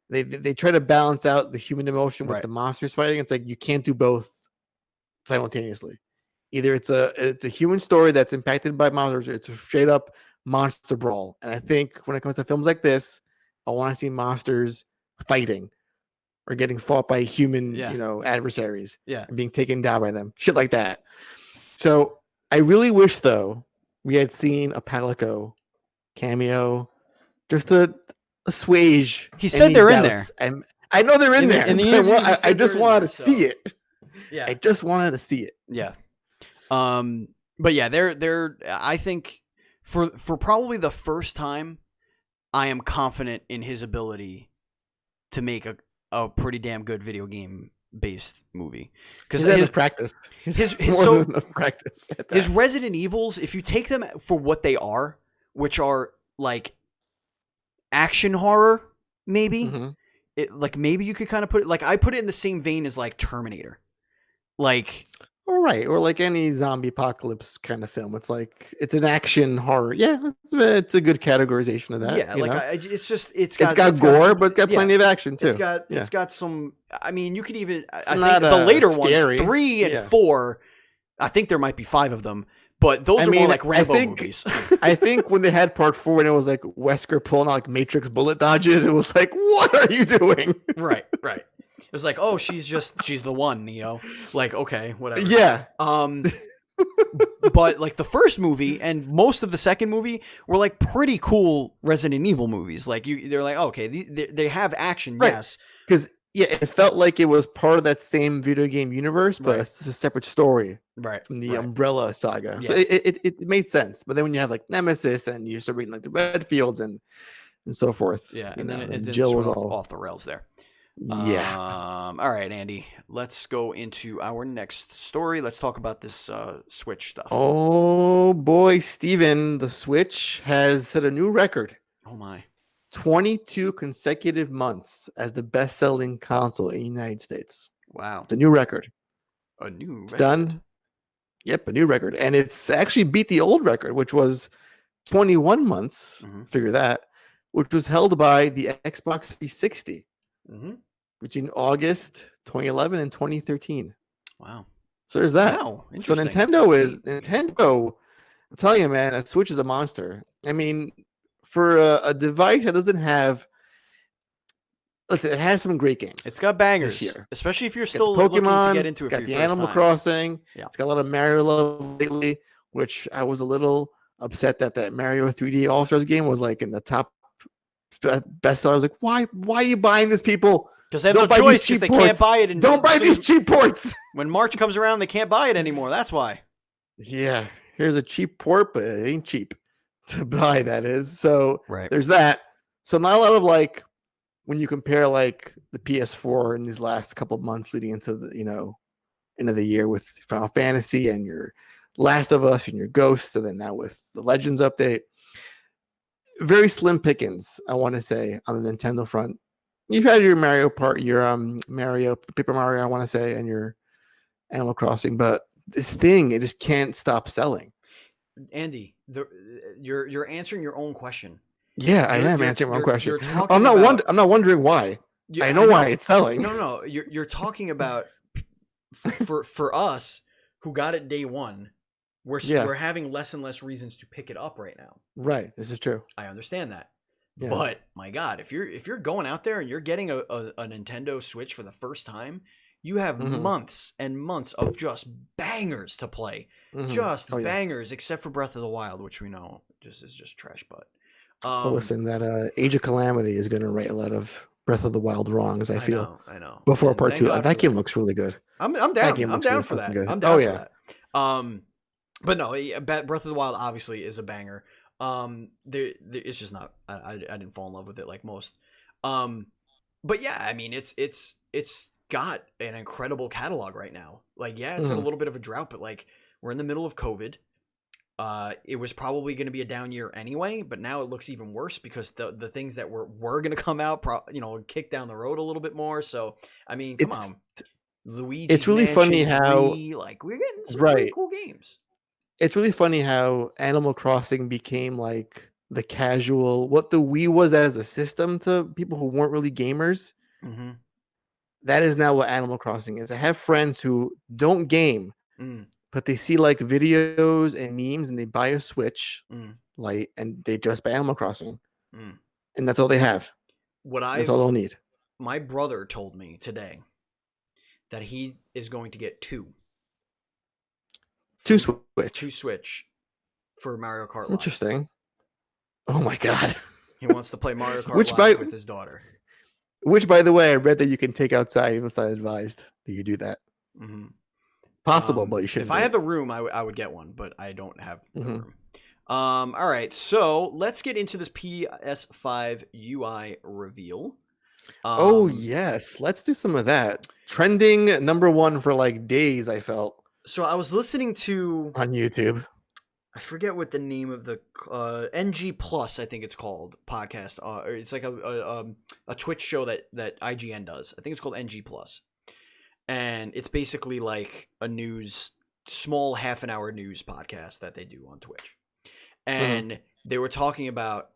they try to balance out the human emotion with Right. the monsters fighting. It's like you can't do both simultaneously. Either it's a human story that's impacted by monsters, or it's a straight up monster brawl. And I think when it comes to films like this, I want to see monsters fighting or getting fought by human, Yeah. adversaries Yeah. and being taken down by them. Shit like that. So I really wish though we had seen a Palico cameo just to assuage He said any they're in there. doubts. I know they're in there. In the interview, I just wanted to see it. Yeah. I just wanted to see it. Yeah. But yeah, they're I think for probably the first time, I am confident in his ability to make a pretty damn good video game based movie. Because his practice. His practice. His Resident Evils, if you take them for what they are, which are like action horror, maybe. Mm-hmm. Maybe you could kind of put it I put it in the same vein as like Terminator. All right, or like any zombie apocalypse kind of film. It's like it's an action horror. Yeah, it's a good categorization of that. Yeah, it's got gore, some, but it's got plenty of action too. It's got some. I mean, you could even. I think not, the later scary. ones, 3 and 4. I think there might be 5 of them, but those are more like Rambo movies. I think when they had part 4 and it was like Wesker pulling out like Matrix bullet dodges, it was like, what are you doing? Right. It was like, oh, she's the one, Neo. Like, okay, whatever. Yeah. But like the first movie and most of the second movie were like pretty cool Resident Evil movies. Like they're like, okay, they have action, right. Yes. Because it felt like it was part of that same video game universe, but it's a separate story, right? From the Umbrella saga. Yeah. So it made sense. But then when you have like Nemesis and you start reading like the Redfields and so forth, and then Jill was all off the rails there. Yeah. All right, Andy. Let's go into our next story. Let's talk about this Switch stuff. Oh boy, Steven, the Switch has set a new record. Oh my. 22 consecutive months as the best-selling console in the United States. Wow. It's a new record. It's done. Yep, a new record. And it's actually beat the old record, which was 21 months. Mm-hmm. Figure that. Which was held by the Xbox 360. Mm-hmm. Between August 2011 and 2013. Wow. So there's that. Wow. So Nintendo, I'll tell you, man, that Switch is a monster. I mean, for a device that doesn't have, listen, it has some great games. It's got bangers this year, especially if you're still looking to get into it. Got the Animal Crossing. Yeah. It's got a lot of Mario love lately, which I was a little upset that Mario 3D All Stars game was like in the top best. I was like, why are you buying this, people? Because they have no choice because they can't buy it. Don't buy these cheap ports. When March comes around, they can't buy it anymore. That's why. Yeah, here's a cheap port, but it ain't cheap to buy. That is. So there's that. So not a lot of like when you compare like the PS4 in these last couple of months leading into the end of the year with Final Fantasy and your Last of Us and your Ghosts, and then now with the Legends update. Very slim pickings, I want to say, on the Nintendo front. You've had your Mario Paper Mario, I want to say, and your Animal Crossing, but this thing, it just can't stop selling. Andy, you're answering your own question. Yeah, I am answering my own question. I'm not wondering why. I know why it's selling. No. You're talking about for us who got it day one. We're having less and less reasons to pick it up right now. Right, this is true. I understand that, but my God, if you're going out there and you're getting a Nintendo Switch for the first time, you have months and months of just bangers to play, bangers, except for Breath of the Wild, which we know is just trash. But listen, that Age of Calamity is going to right a lot of Breath of the Wild wrongs. I feel. I know. Before part 2, that game looks really good. I'm down. I'm down for that. Good. I'm down for that. But no, Breath of the Wild obviously is a banger. It's just not. I didn't fall in love with it like most. But yeah, I mean, it's got an incredible catalog right now. Like, it's in a little bit of a drought, but like we're in the middle of COVID. It was probably going to be a down year anyway, but now it looks even worse because the things that were going to come out, kick down the road a little bit more. So I mean, come on. Luigi's It's really Mansion funny 3, how like we're getting some right. really cool games. It's really funny how Animal Crossing became like the casual, what the Wii was as a system to people who weren't really gamers. Mm-hmm. That is now what Animal Crossing is. I have friends who don't game, but they see like videos and memes and they buy a Switch Lite and they just buy Animal Crossing. And that's all they have. That's all they'll need. My brother told me today that he is going to get two Switch for Mario Kart Live. Interesting. Oh my god. He wants to play Mario Kart Live with his daughter. Which, by the way, I read that you can take outside. It's not advised that you do that. Mm-hmm. Possible, but you shouldn't. If I had the room, I would get one, but I don't have the room. All right, so let's get into this PS5 UI reveal. Oh yes, let's do some of that. Trending #1 for like days, I felt. So I was listening to on YouTube. I forget what the name of the NG Plus, I think it's called, podcast. It's like a Twitch show that IGN does. I think it's called NG Plus, and it's basically like a small half-an-hour news podcast that they do on Twitch. And they were talking about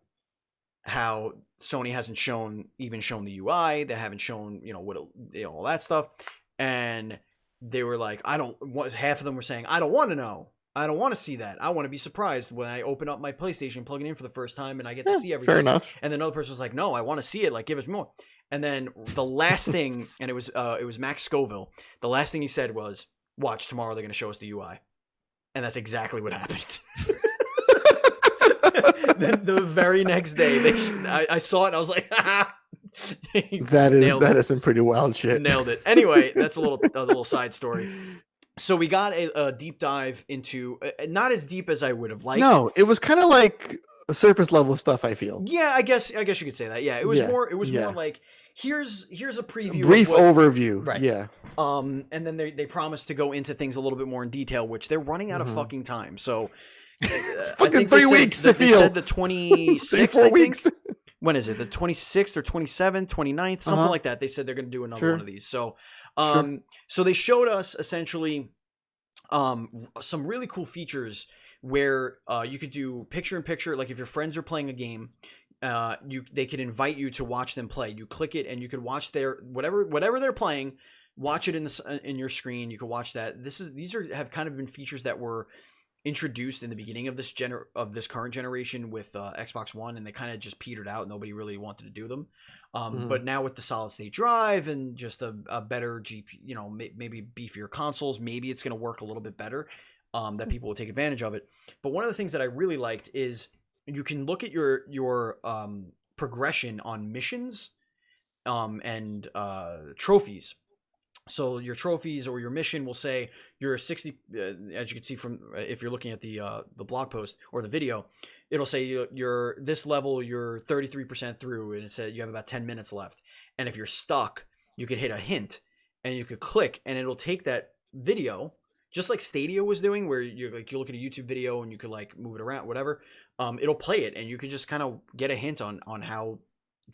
how Sony hasn't shown the UI. They haven't shown all that stuff, and they were like, half of them were saying, I don't want to know. I don't want to see that. I want to be surprised when I open up my PlayStation, plug it in for the first time, and I get to see everything. Fair enough. And then another person was like, no, I want to see it. Like, give us more. And then the last thing, and it was Max Scoville. The last thing he said was, watch, tomorrow they're going to show us the UI. And that's exactly what happened. Then the very next day, I saw it and I was like, that is some pretty wild shit. Nailed it. Anyway, that's a little side story. So we got a deep dive into, not as deep as I would have liked. No, it was kind of like surface level stuff, I feel. Yeah, I guess you could say that. Yeah, it was more like here's a preview, brief overview. Right. Yeah. And then they promised to go into things a little bit more in detail, which they're running out of fucking time. So it's fucking 3 weeks to feel. They said the 26th, 4 weeks. When is it? The 26th or 27th, 29th, something like that. They said they're going to do another one of these. So so they showed us essentially some really cool features where you could do picture-in-picture. Like if your friends are playing a game, they could invite you to watch them play. You click it and you could watch their whatever they're playing. Watch it in your screen. You can watch that. These have kind of been features that were introduced in the beginning of this current generation with Xbox One, and they kind of just petered out. Nobody really wanted to do them. But now with the solid state drive and just a better GPU, maybe beefier consoles, maybe it's going to work a little bit better, that people will take advantage of it. But one of the things that I really liked is you can look at your progression on missions and trophies. So your trophies or your mission will say you're 60, as you can see from if you're looking at the blog post or the video, it'll say you're this level, you're 33% through, and it said you have about 10 minutes left. And if you're stuck, you could hit a hint and you could click, and it'll take that video, just like Stadia was doing, where you look at a YouTube video and you could like move it around, whatever. It'll play it, and you can just kind of get a hint on how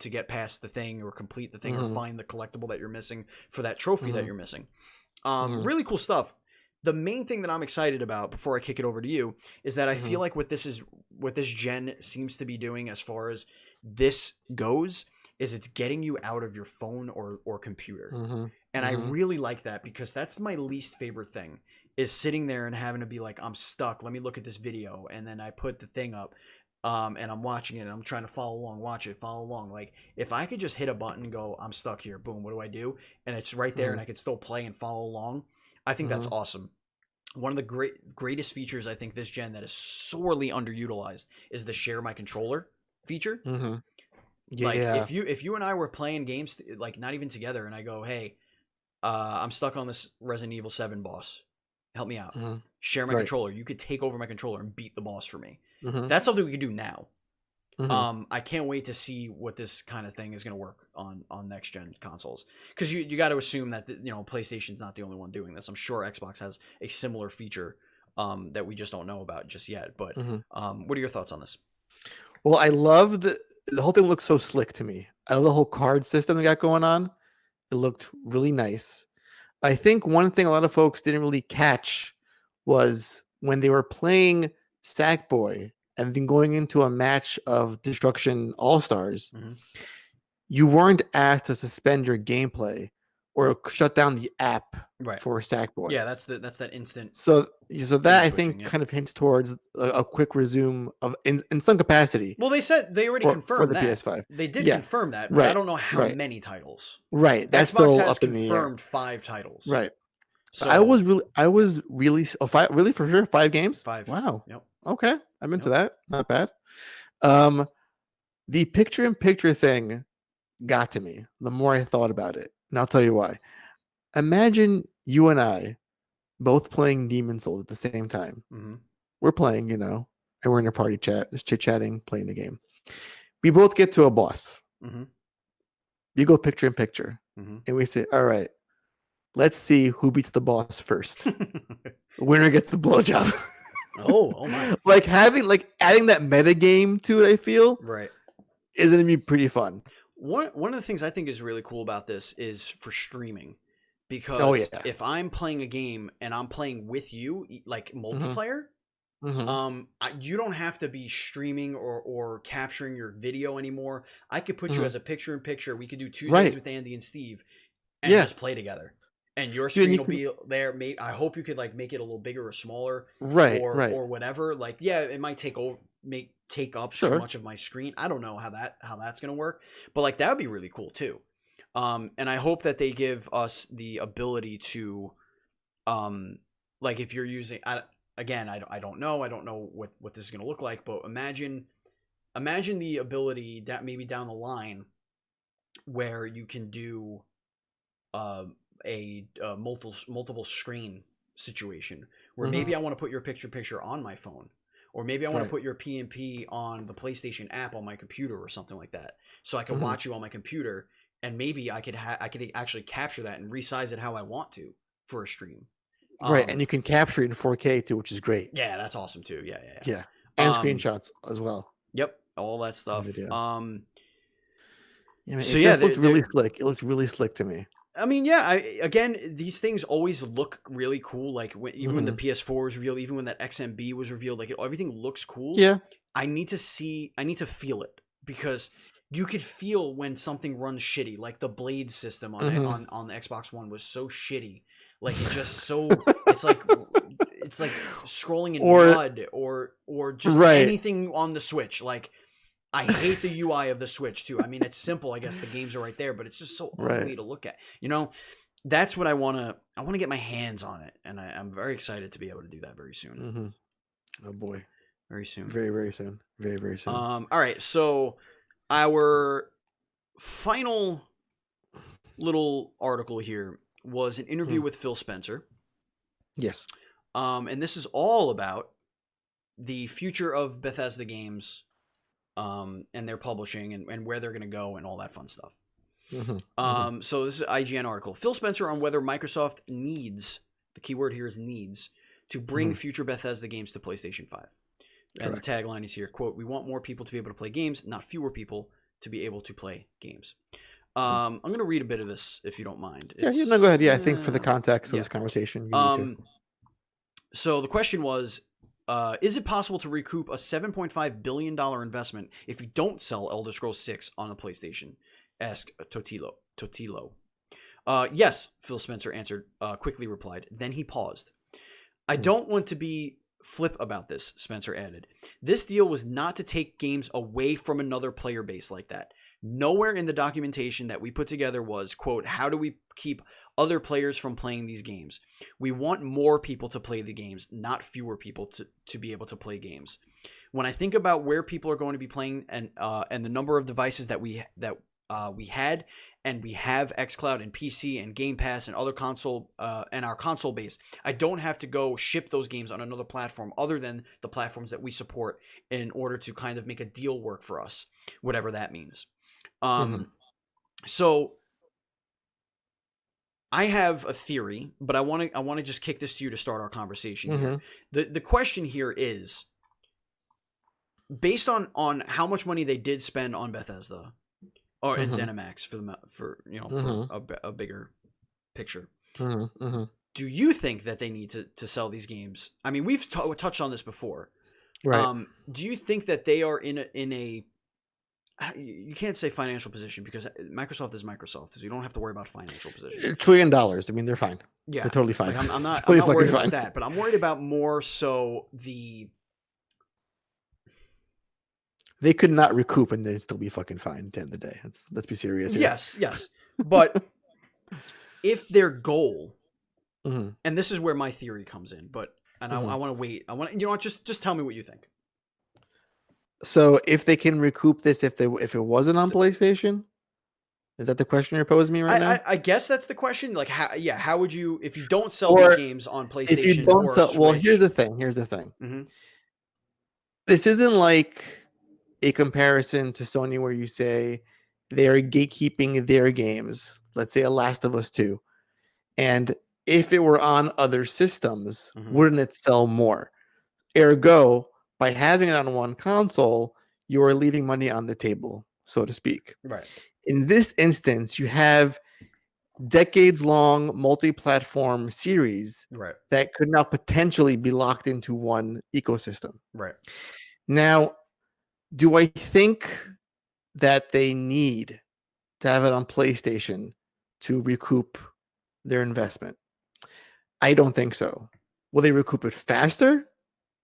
to get past the thing or complete the thing or find the collectible that you're missing for that trophy that you're missing. Really cool stuff. The main thing that I'm excited about before I kick it over to you is that I feel like what this gen seems to be doing as far as this goes is it's getting you out of your phone or computer. And I really like that, because that's my least favorite thing, is sitting there and having to be like, I'm stuck. Let me look at this video. And then I put the thing up. And I'm watching it and I'm trying to follow along. Like if I could just hit a button and go, I'm stuck here, boom, what do I do? And it's right there and I could still play and follow along. I think that's awesome. One of the greatest features I think this gen that is sorely underutilized is the share my controller feature. Yeah. Like if you and I were playing games, like not even together, and I go, hey, I'm stuck on this Resident Evil 7 boss. Help me out. Share my controller. You could take over my controller and beat the boss for me. That's something we can do now. I can't wait to see what this kind of thing is going to work on next gen consoles, because you got to assume that PlayStation's not the only one doing this. I'm sure Xbox has a similar feature that we just don't know about just yet. But what are your thoughts on this? Well, I love the whole thing. Looks so slick to me. I love the whole card system they got going on. It looked really nice. I think one thing a lot of folks didn't really catch was when they were playing Sackboy and then going into a match of Destruction All-Stars, you weren't asked to suspend your gameplay or shut down the app for Sackboy. Yeah, that's that instant. So that I think kind of hints towards a quick resume of in some capacity. Well, they said they already confirmed for the that. PS5. They did confirm that, but I don't know how many titles. Right, that's Xbox still has up in the air. Confirmed 5 titles. Right. So I was really really for sure 5 games. 5. Wow. Yep. Okay, I'm into that. Not bad. The picture-in-picture thing got to me the more I thought about it, and I'll tell you why. Imagine you and I both playing Demon's Souls at the same time. We're playing, and we're in a party chat, just chit-chatting, playing the game. We both get to a boss. You go picture-in-picture, and we say, all right, let's see who beats the boss first. Winner gets the blowjob. Oh my! Like adding that meta game to it, I feel is going to be pretty fun. One of the things I think is really cool about this is for streaming, because if I'm playing a game and I'm playing with you, like multiplayer, you don't have to be streaming or capturing your video anymore. I could put you as a picture-in-picture. We could do Tuesdays with Andy and Steve, and just play together. And your screen will be there. I hope you could make it a little bigger or smaller, or whatever. It might take up too much of my screen. I don't know how that's gonna work, but that would be really cool too. And I hope that they give us the ability to, if you're using, I don't know what this is gonna look like, but imagine the ability that maybe down the line where you can do a multiple screen situation where maybe I want to put your picture on my phone, or maybe I want to put your PNP on the PlayStation app on my computer or something like that, so I can watch you on my computer, and maybe I could actually capture that and resize it how I want to for a stream. And you can capture it in 4K too, which is great. Yeah, that's awesome too. Yeah. And screenshots as well. Yep, all that stuff. It It looked really slick. It looked really slick to me. I mean, these things always look really cool. Even when the PS4 was revealed, even when that XMB was revealed, everything looks cool. Yeah. I need to feel it, because you could feel when something runs shitty. Like the blade system on the Xbox One was so shitty. It's just so it's like scrolling in mud or just anything on the Switch. I hate the UI of the Switch too. I mean, it's simple. I guess the games are right there, but it's just so ugly to look at. That's what I want to get my hands on it, and I'm very excited to be able to do that very soon. Oh boy, very soon. Very, very soon. Very, very soon. All right. So our final little article here was an interview with Phil Spencer. Yes. And this is all about the future of Bethesda games. And their publishing and where they're going to go and all that fun stuff. So this is an IGN article. Phil Spencer on whether Microsoft needs, the keyword here is needs, to bring future Bethesda games to PlayStation 5. And the tagline is here, quote, "We want more people to be able to play games, not fewer people to be able to play games." I'm going to read a bit of this if you don't mind. Go ahead. I think for the context of this conversation, you need to. So the question was, is it possible to recoup a $7.5 billion investment if you don't sell Elder Scrolls 6 on the PlayStation? Asked Totilo. Yes, Phil Spencer answered, quickly replied. Then he paused. I don't want to be flip about this, Spencer added. This deal was not to take games away from another player base like that. Nowhere in the documentation that we put together was, quote, how do we keep other players from playing these games? We want more people to play the games, not fewer people to be able to play games. When I think about where people are going to be playing and the number of devices that we had and we have xCloud and PC and Game Pass and other console and our console base, I don't have to go ship those games on another platform other than the platforms that we support in order to kind of make a deal work for us, whatever that means. So I have a theory, but I want to just kick this to you to start our conversation here. The question here is, based on how much money they did spend on Bethesda or in ZeniMax for a bigger picture. Do you think that they need to sell these games? I mean, we've touched on this before. Right. Do you think that they are in a you can't say financial position because Microsoft is Microsoft, so you don't have to worry about financial position. $1 trillion. I mean, they're fine. Yeah, they're totally fine. Like, I'm not totally worried fine. about that, but I'm worried about more so they could not recoup and they'd still be fucking fine at the end of the day. Let's be serious here. Yes. But if their goal, and this is where my theory comes in, I want to wait. I want just tell me what you think. So if they can recoup this, if it wasn't on PlayStation, is that the question you're posing me right now? I guess that's the question. Like, how would you, if you don't sell these games on PlayStation? If you don't sell, Switch, well, here's the thing. This isn't like a comparison to Sony where you say they're gatekeeping their games. Let's say a Last of Us 2, and if it were on other systems, wouldn't it sell more? Ergo, by having it on one console, you are leaving money on the table, so to speak. Right. In this instance, you have decades-long multi-platform series that could now potentially be locked into one ecosystem. Right. Now, do I think that they need to have it on PlayStation to recoup their investment? I don't think so. Will they recoup it faster?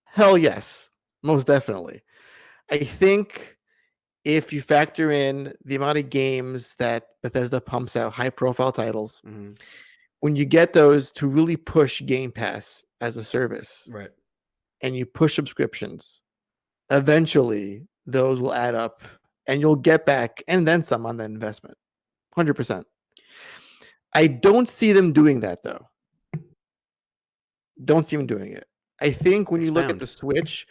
Hell yes. Most definitely. I think if you factor in the amount of games that Bethesda pumps out, high-profile titles, when you get those to really push Game Pass as a service, and you push subscriptions, eventually those will add up, and you'll get back and then some on that investment. 100%. I don't see them doing that, though. Don't see them doing it. I think when you look at the Switch,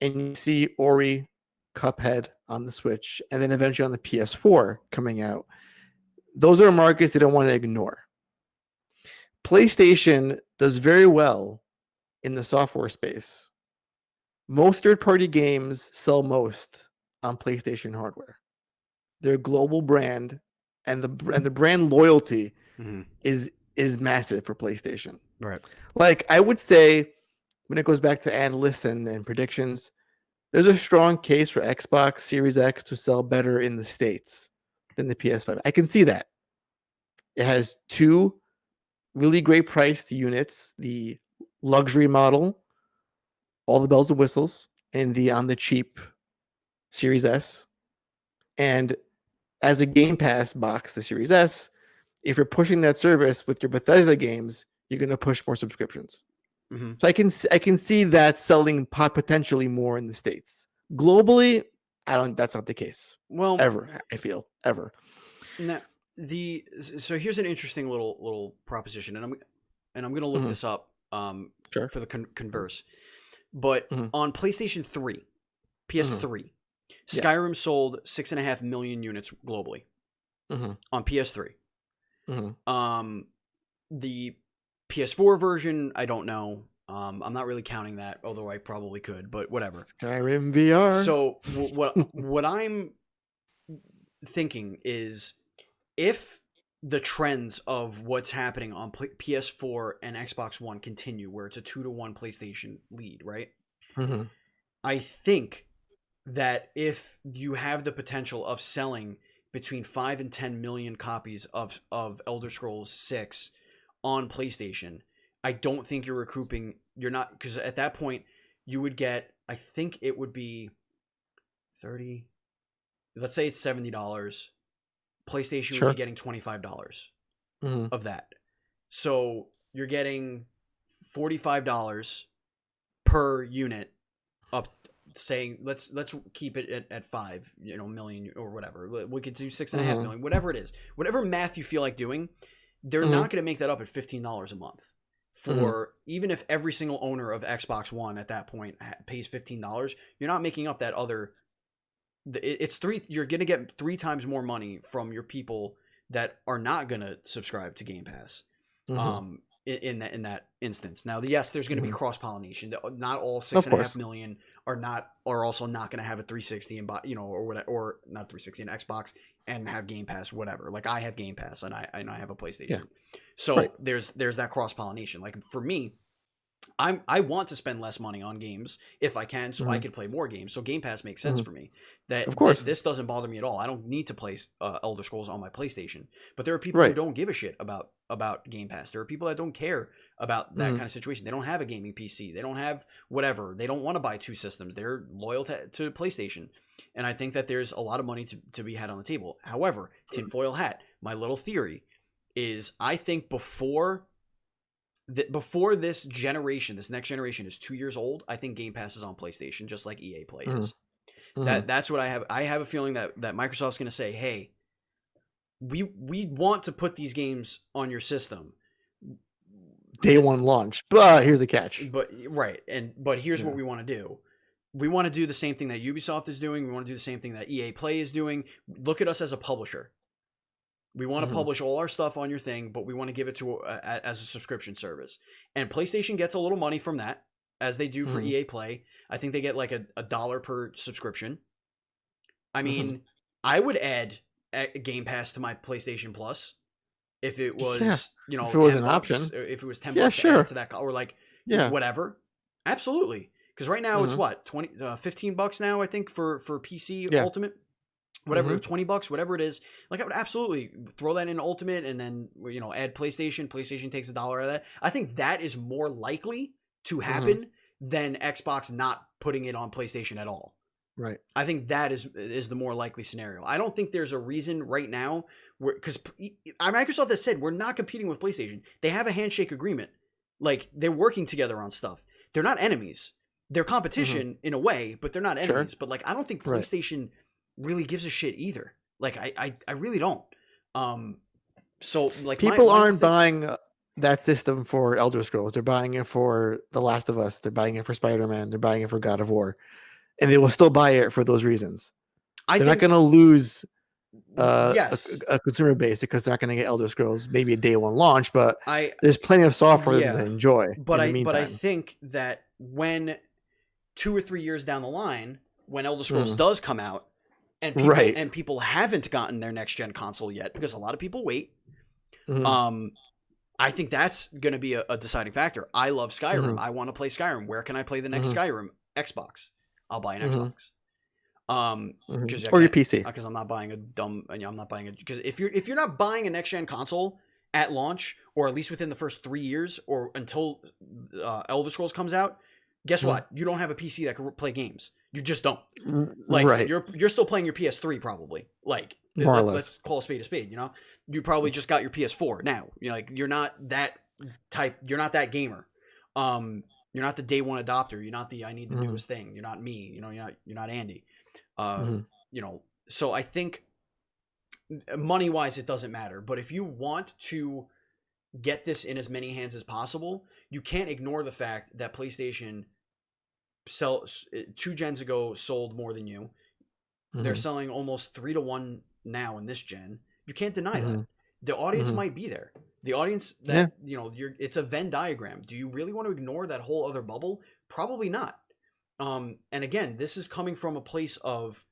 and you see Ori, Cuphead on the Switch, and then eventually on the PS4 coming out, those are markets they don't want to ignore. PlayStation does very well in the software space. Most third-party games sell most on PlayStation hardware. They're a global brand, and the brand loyalty is massive for PlayStation. Right. Like, I would say, when it goes back to analysts and predictions, there's a strong case for Xbox Series X to sell better in the States than the PS5. I can see that. It has two really great priced units, the luxury model, all the bells and whistles, and the on the cheap Series S. And as a Game Pass box, the Series S, if you're pushing that service with your Bethesda games, you're going to push more subscriptions. So I can see that selling potentially more in the States. Globally, that's not the case. Well, ever, I feel, ever. Now, so here's an interesting little proposition, and I'm going to look this up for the converse. But on PlayStation 3, PS3, Skyrim sold 6.5 million units globally. On PS3. The PS4 version, I don't know. I'm not really counting that, although I probably could, but whatever. Skyrim VR. So what I'm thinking is, if the trends of what's happening on PS4 and Xbox One continue, where it's a 2-1 PlayStation lead, right? I think that if you have the potential of selling between 5 and 10 million copies of Elder Scrolls 6 on PlayStation, I don't think you're recouping. You're not, because at that point you would get, I think it would be 30. Let's say it's $70. PlayStation would be getting $25 of that. So you're getting $45 per unit up. Saying let's keep it at 5 million or whatever. We could do 6.5 million, whatever it is, whatever math you feel like doing. They're not going to make that up at $15 a month for even if every single owner of Xbox One at that point pays $15. You're not making up that other. It's three. You're going to get 3 times more money from your people that are not going to subscribe to Game Pass. in that instance. Now, yes, there's going to be cross pollination. Not all 6.5 million are also not going to have a 360 and or whatever, or not 360 and Xbox and have Game Pass, whatever. Like I have Game Pass and I have a PlayStation. Yeah. So there's that cross pollination. Like for me, I want to spend less money on games if I can, so I can play more games. So Game Pass makes sense for me. That of course this doesn't bother me at all. I don't need to play Elder Scrolls on my PlayStation. But there are people who don't give a shit about Game Pass. There are people that don't care about that kind of situation. They don't have a gaming PC. They don't have whatever. They don't want to buy two systems. They're loyal to PlayStation. And I think that there's a lot of money to be had on the table. However, tinfoil hat, my little theory is I think before this generation, this next generation is 2 years old, I think Game Pass is on PlayStation, just like EA Play is. That's what I have. I have a feeling that Microsoft's going to say, hey, we want to put these games on your system. Day one launch, but here's the catch. But here's what we want to do. We want to do the same thing that Ubisoft is doing. We want to do the same thing that EA Play is doing. Look at us as a publisher. We want to publish all our stuff on your thing, but we want to give it to as a subscription service. And PlayStation gets a little money from that, as they do for EA Play. I think they get like a $1 per subscription. I mean, I would add Game Pass to my PlayStation Plus if it was, if it was an option. If it was $10 to add to that, or like whatever. Absolutely. Because right now it's what, $15 now, I think, for PC Ultimate. Whatever, $20, whatever it is. Like I would absolutely throw that in Ultimate and then add PlayStation. PlayStation takes $1 out of that. I think that is more likely to happen than Xbox not putting it on PlayStation at all. Right. I think that is the more likely scenario. I don't think there's a reason right now because Microsoft has said we're not competing with PlayStation. They have a handshake agreement. Like they're working together on stuff. They're not enemies. They're competition in a way, but they're not enemies. But like I don't think PlayStation really gives a shit either. Like I really don't. So like people aren't buying that system for Elder Scrolls. They're buying it for The Last of Us. They're buying it for Spider-Man. They're buying it for God of War, and they will still buy it for those reasons. They're not going to lose a consumer base because they're not going to get Elder Scrolls maybe a day one launch. But there's plenty of software to enjoy. But I think that when 2 or 3 years down the line, when Elder Scrolls does come out. And people haven't gotten their next gen console yet because a lot of people wait. I think that's going to be a deciding factor. I love Skyrim. I want to play Skyrim. Where can I play the next Skyrim? Xbox. I'll buy an Xbox. Or your PC. Because I'm not buying because if you're not buying a next gen console at launch or at least within the first 3 years or until Elder Scrolls comes out, guess what? You don't have a PC that can play games. You just don't. Like you're still playing your PS3 probably. Like let's call a spade, You probably just got your PS4 now. You're not that type, you're not that gamer. You're not the day one adopter. You're not the I need the newest thing. You're not me. You're not Andy. So I think money wise it doesn't matter. But if you want to get this in as many hands as possible, you can't ignore the fact that PlayStation 2 gens ago sold more than you. They're selling almost 3 to 1 now in this gen. You can't deny that. The audience might be there. The audience that it's a Venn diagram. Do you really want to ignore that whole other bubble? Probably not. And again, this is coming from a place of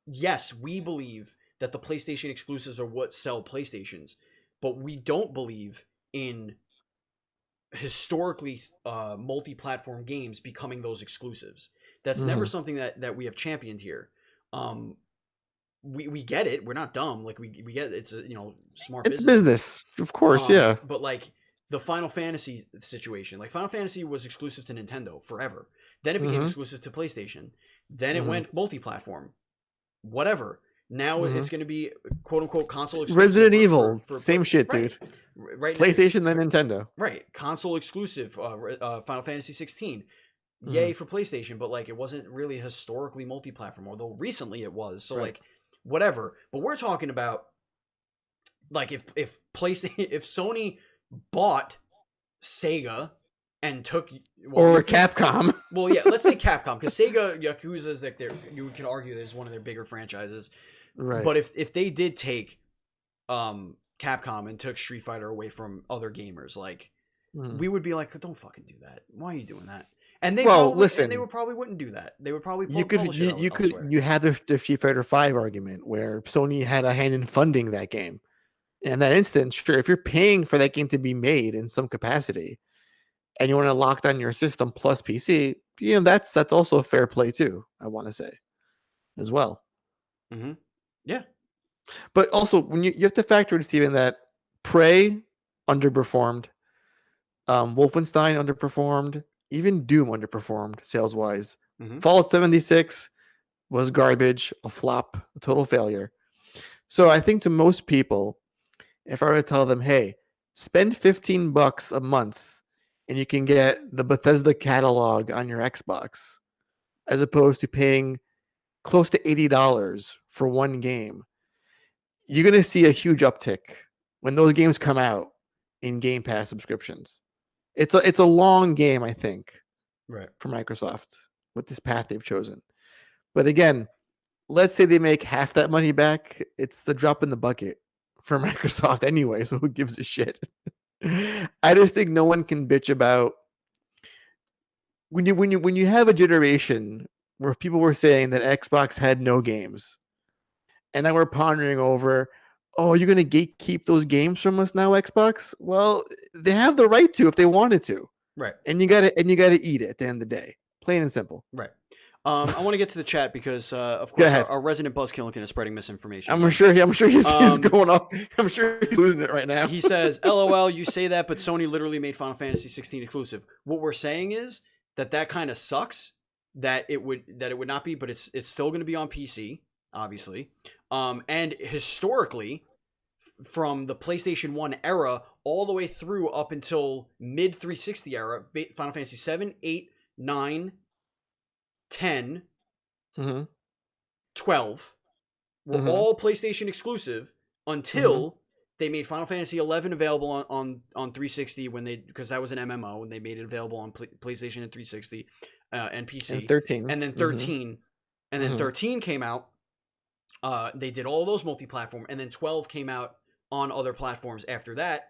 yes, we believe that the PlayStation exclusives are what sell PlayStations, but we don't believe in historically multi-platform games becoming those exclusives. That's never something that we have championed here. We get it. We're not dumb. Like we get it's a smart business. Of course, yeah. But like the Final Fantasy situation, like Final Fantasy was exclusive to Nintendo forever. Then it became exclusive to PlayStation. Then it went multi-platform. Whatever. Now it's going to be quote unquote console exclusive. Resident Evil, same shit, dude. Right. PlayStation then Nintendo. Right. Console exclusive. Final Fantasy 16. Yay for PlayStation, but like it wasn't really historically multi-platform, although recently it was. So like whatever. But we're talking about like if PlayStation, if Sony bought Sega and took Capcom. Well, yeah, let's say Capcom because Sega Yakuza is like you can argue that is one of their bigger franchises. Right. But if they did take Capcom and took Street Fighter away from other gamers, like we would be like, don't fucking do that. Why are you doing that? And they probably wouldn't do that. They would probably you had the Street Fighter V argument where Sony had a hand in funding that game. In that instance, sure, if you're paying for that game to be made in some capacity, and you want to lock down your system plus PC, that's also a fair play too. I want to say, as well. Mm-hmm. Yeah, but also when you have to factor in, Steven, that Prey underperformed, Wolfenstein underperformed, even Doom underperformed sales wise. Mm-hmm. Fallout 76 was garbage, a flop, a total failure. So I think to most people, if I were to tell them, hey, spend $15 a month and you can get the Bethesda catalog on your Xbox, as opposed to paying close to $80 for one game, you're going to see a huge uptick when those games come out in Game Pass subscriptions. It's a long game, I think, right, for Microsoft with this path they've chosen. But again, let's say they make half that money back. It's a drop in the bucket for Microsoft anyway, so who gives a shit? I just think no one can bitch about when you have a generation where people were saying that Xbox had no games, and now we're pondering over, oh, you're gonna gatekeep those games from us now, Xbox? Well, they have the right to if they wanted to, right? And you gotta eat it at the end of the day, plain and simple, right? I want to get to the chat because, of course, our resident Buzz Killington is spreading misinformation. I'm sure he's going off. I'm sure he's losing it right now. He says, "LOL, you say that, but Sony literally made Final Fantasy 16 exclusive." What we're saying is that kind of sucks. That it would not be, but it's still going to be on PC, obviously. And historically, from the PlayStation 1 era all the way through up until mid 360 era, Final Fantasy 7, 8, 9. 10, mm-hmm. 12 were all PlayStation exclusive until they made Final Fantasy 11 available on 360 because that was an MMO, and they made it available on PlayStation and 360 and PC. And 13. And then 13. And then 13 came out. They did all those multi-platform, and then 12 came out on other platforms after that.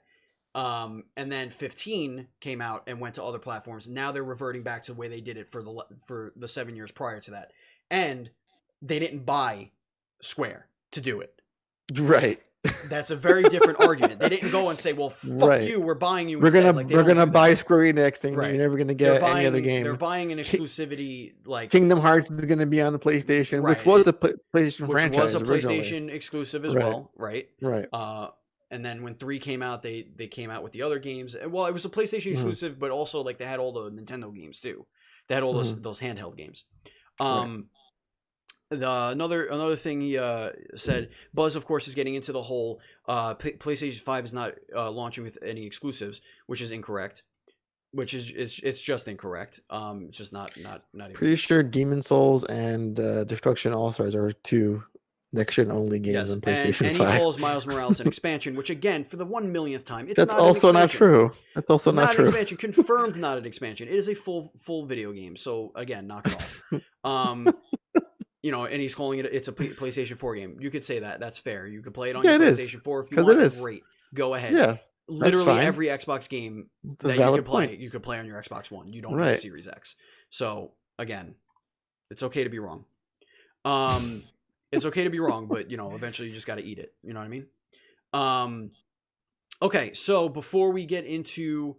And then 15 came out and went to other platforms. Now they're reverting back to the way they did it for the 7 years prior to that. And they didn't buy Square to do it. Right. That's a very different argument. They didn't go and say, "Well, fuck you, we're buying you." We're gonna buy Square Enix, and you're never gonna get any other game. They're buying an exclusivity like Kingdom Hearts is gonna be on the PlayStation, which was a PlayStation franchise, which was a PlayStation exclusive as well, right? Right. And then when 3 came out, they came out with the other games. Well, it was a PlayStation exclusive, but also like they had all the Nintendo games too. They had all those handheld games. Another thing he said, Buzz, of course, is getting into the whole PlayStation 5 is not launching with any exclusives, which is incorrect. It's just incorrect. It's just not even. Pretty sure Demon Souls and Destruction All Stars are 2 next-gen only games on PlayStation 5. And he calls Miles Morales an expansion, which again, for the 1 millionth time, that's also not true. That's also not true. An expansion. Confirmed, not an expansion. It is a full video game. So again, knock it off. And he's calling it's a PlayStation 4 game. You could say that. That's fair. You could play it on your PlayStation 4 if you want. It is. Great. Go ahead. Yeah. Literally every Xbox game that you could play, you could play on your Xbox One. You don't need a Series X. So again, it's okay to be wrong. It's okay to be wrong, but eventually you just got to eat it. You know what I mean? Okay, so before we get into,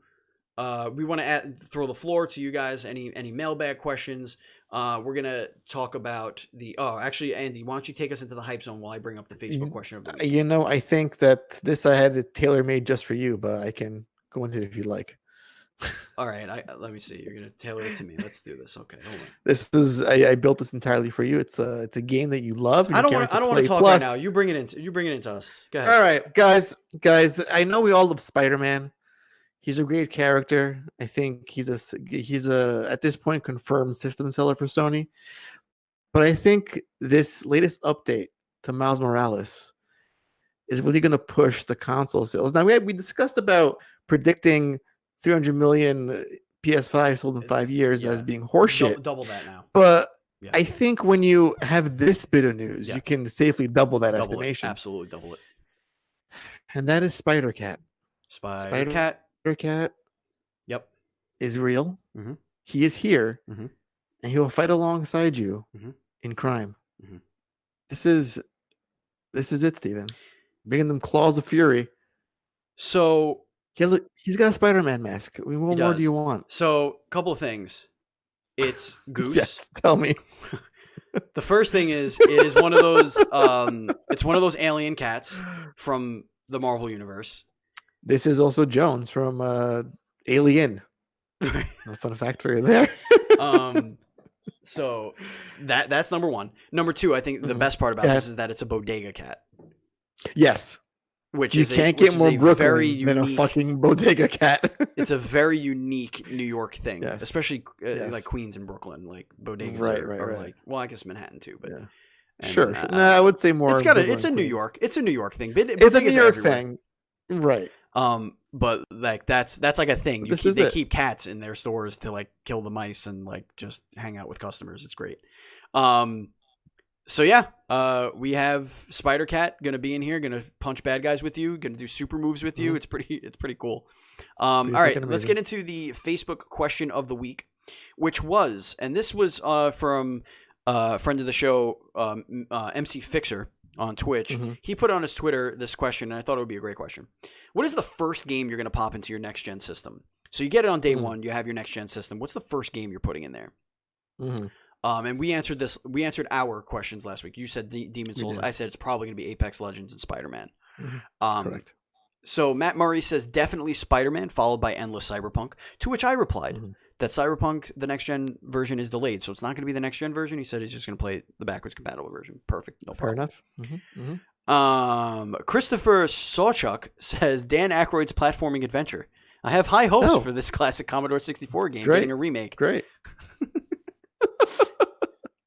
we want to throw the floor to you guys. Any mailbag questions? We're gonna talk about actually, Andy, why don't you take us into the hype zone while I bring up the Facebook question of the week? I think that this I had it tailor made just for you, but I can go into it if you'd like. All right, let me see. You're gonna tailor it to me. Let's do this. Okay, hold on. This is I built this entirely for you. It's a game that you love. And I don't want to talk right now. You bring it into us. Go ahead. All right, guys. I know we all love Spider-Man. He's a great character. I think he's a at this point confirmed system seller for Sony. But I think this latest update to Miles Morales is really going to push the console sales. Now we discussed about predicting 300 million PS5 sold in 5 years as being horseshit. Double that now. But I think when you have this bit of news, you can safely double that estimation. Absolutely double it. And that is Spider-Cat. Spider-Cat. is real. He is here, and he will fight alongside you in crime. This is it, Steven. Bringing them claws of fury. So he's got a Spider-Man mask. What more do you want? So, couple of things. It's Goose. Yes, tell me. The first thing is it is one of those. It's one of those alien cats from the Marvel universe. This is also Jones from Alien. A fun fact for you there. So that's number one. Number two, I think the best part about this is that it's a bodega cat. Yes. Which you can't get more Brooklyn than a fucking bodega cat. It's a very unique New York thing, especially like Queens and Brooklyn. Like bodegas are like, well, I guess Manhattan too, but sure. I would say more. It's a New York. It's a New York thing. It's a New York thing, right? But like that's like a thing. They keep cats in their stores to like kill the mice and like just hang out with customers. It's great. So yeah, we have Spider Cat gonna be in here, gonna punch bad guys with you, gonna do super moves with you. It's pretty cool. All right, let's get into the Facebook question of the week, which was, and this was from a friend of the show, MC Fixer on Twitch. He put on his Twitter this question, and I thought it would be a great question. What is the first game you're gonna pop into your next gen system? So you get it on day one, you have your next gen system. What's the first game you're putting in there? And we answered this. We answered our questions last week. You said Demon Souls. I said it's probably going to be Apex Legends and Spider-Man. Correct. So Matt Murray says definitely Spider-Man, followed by endless Cyberpunk. To which I replied that Cyberpunk, the next gen version, is delayed, so it's not going to be the next gen version. He said he's just going to play the backwards compatible version. Perfect. No problem. Fair enough. Christopher Sawchuk says Dan Aykroyd's platforming adventure. I have high hopes for this classic Commodore 64 game getting a remake. Great.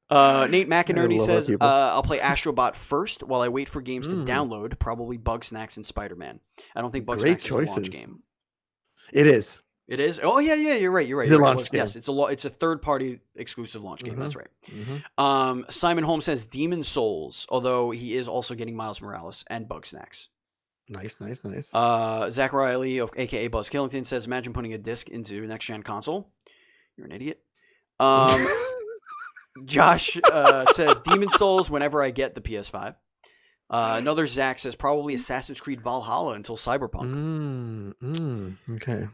Nate McInerney says, I'll play Astrobot first while I wait for games to download, probably Bugsnax and Spider-Man. I don't think Bugsnax is a launch game. It is. It is? Oh, yeah, you're right. It's a launch game. Yes, it's a third-party exclusive launch game. That's right. Simon Holmes says Demon Souls, although he is also getting Miles Morales and Bugsnax. Nice. Zach Riley, a.k.a. Buzz Killington, says, imagine putting a disc into a next-gen console. You're an idiot. Josh says Demon Souls whenever I get the PS5. Another Zach says probably Assassin's Creed Valhalla until Cyberpunk. Okay.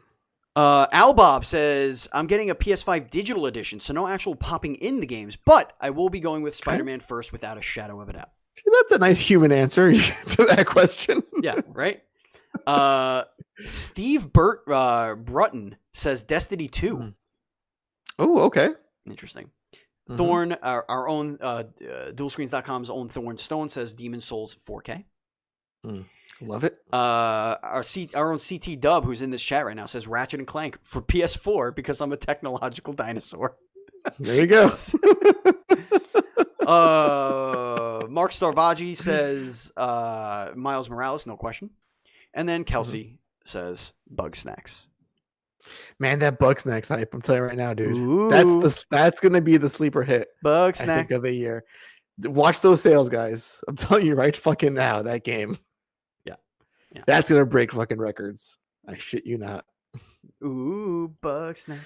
Al Bob says I'm getting a PS5 digital edition, so no actual popping in the games, but I will be going with Spider-Man first without a shadow of a doubt. That's a nice human answer to that question. Yeah, right? Steve Brutton says Destiny 2. Oh, okay. Interesting. Thorn, our own DualScreens.com's own Thorn Stone says Demon Souls 4K. Love it. Our own CT Dub, who's in this chat right now, says Ratchet and Clank for PS4 because I'm a technological dinosaur. There you go. Mark Starvagi says Miles Morales, no question. And then Kelsey says Bugsnax. Man, that Bugsnax hype! I'm telling you right now, dude. Ooh. That's gonna be the sleeper hit. Bugsnax, I think, of the year. Watch those sales, guys. I'm telling you right fucking now, that game. Yeah. That's gonna break fucking records. I shit you not. Ooh, Bugsnax.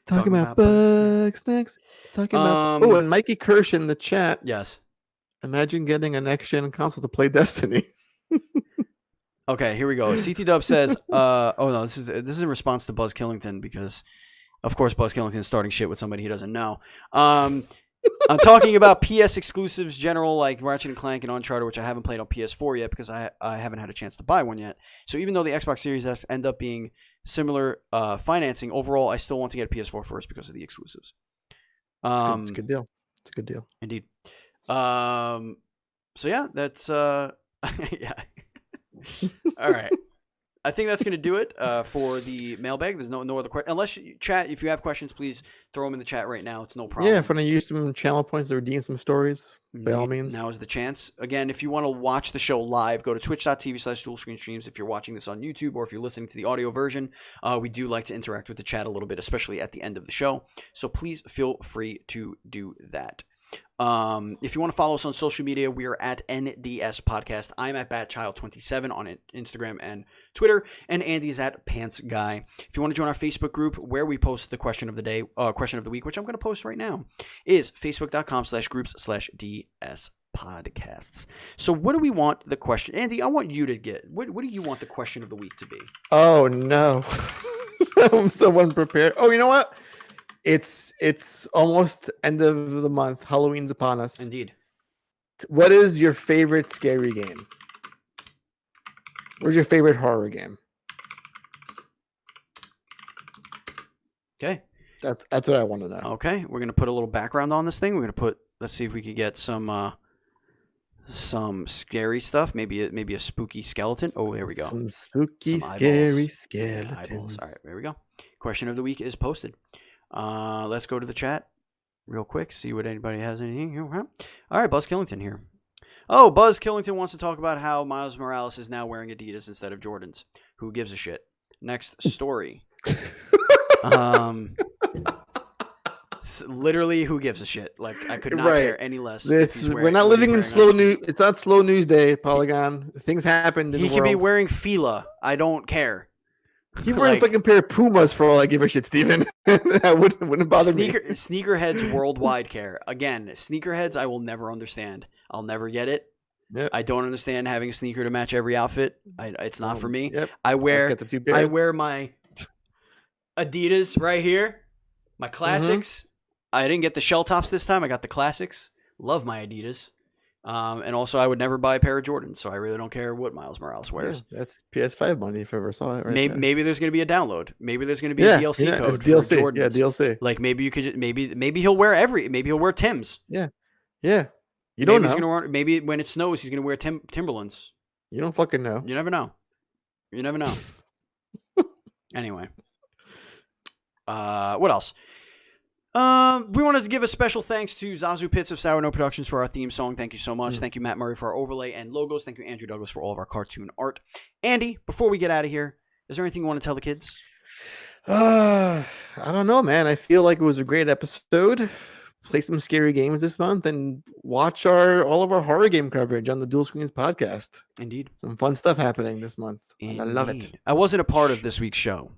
Talking about Bugsnax. Talking about. Oh, and Mikey Kirsch in the chat. Yes. Imagine getting a next gen console to play Destiny. Okay, here we go. CT Dub says, "Oh no, this is in response to Buzz Killington because, of course, Buzz Killington is starting shit with somebody he doesn't know." I'm talking about PS exclusives, general like Ratchet and Clank and Uncharted, which I haven't played on PS4 yet because I haven't had a chance to buy one yet. So even though the Xbox Series S end up being similar financing, overall, I still want to get a PS4 first because of the exclusives. It's a good deal. It's a good deal, indeed. So yeah, that's yeah. All right. I think that's going to do it for the mailbag. There's no other question. Unless chat, if you have questions, please throw them in the chat right now. It's no problem. Yeah, if I use some channel points to redeem some stories, by all means. Now is the chance. Again, if you want to watch the show live, go to twitch.tv/dualscreenstreams. If you're watching this on YouTube or if you're listening to the audio version, we do like to interact with the chat a little bit, especially at the end of the show. So please feel free to do that. If you want to follow us on social media, we are at NDS Podcast. I'm at BatChild27 on Instagram and Twitter, and Andy's at Pants Guy. If you want to join our Facebook group where we post the question of the day, question of the week, which I'm going to post right now, is facebook.com/groups/DS podcasts. So what do we want the question? Andy, I want you to get. What do you want the question of the week to be? Oh, no. I'm so unprepared. Oh, you know what? It's almost end of the month. Halloween's upon us. Indeed. What is your favorite scary game? Where's your favorite horror game? Okay. That's what I want to know. Okay. We're going to put a little background on this thing. We're going to put, let's see if we could get some scary stuff. Maybe a spooky skeleton. Oh, there we go. Some spooky, scary skeletons. Eyeballs. All right, there we go. Question of the week is posted. Let's go to the chat real quick. See what anybody has anything here. All right, Buzz Killington here. Oh, Buzz Killington wants to talk about how Miles Morales is now wearing Adidas instead of Jordans. Who gives a shit? Next story. Literally, who gives a shit? Like, I could not care any less. We're not living in slow news. It's not slow news day, Polygon. Things happened in the world. He could be wearing Fila. I don't care. He's wearing a fucking pair of Pumas for all I give a shit, Steven. That wouldn't bother me. Sneakerheads worldwide care. Again, sneakerheads I will never understand. I'll never get it. Yep. I don't understand having a sneaker to match every outfit. It's not for me. Yep. I wear my Adidas right here. My classics. Mm-hmm. I didn't get the shell tops this time. I got the classics. Love my Adidas. And also, I would never buy a pair of Jordans, so I really don't care what Miles Morales wears. Yeah, that's PS5 money if I ever saw it. Maybe there's going to be a download. Maybe there's going to be a DLC code for DLC. Jordans. Yeah, DLC. Like maybe you could. Maybe he'll wear maybe he'll wear Timbs. Yeah. You don't know. He's gonna maybe when it snows, he's going to wear Timberlands. You don't fucking know. You never know. Anyway, what else? We wanted to give a special thanks to Zazu Pitts of Sour No Productions for our theme song. Thank you so much. Thank you, Matt Murray, for our overlay and logos. Thank you, Andrew Douglas, for all of our cartoon art. Andy, before we get out of here, is there anything you want to tell the kids? I don't know, man. I feel like it was a great episode. Play some scary games this month and watch all of our horror game coverage on the Dual Screens podcast. Indeed. Some fun stuff happening this month. I love it. I wasn't a part of this week's show.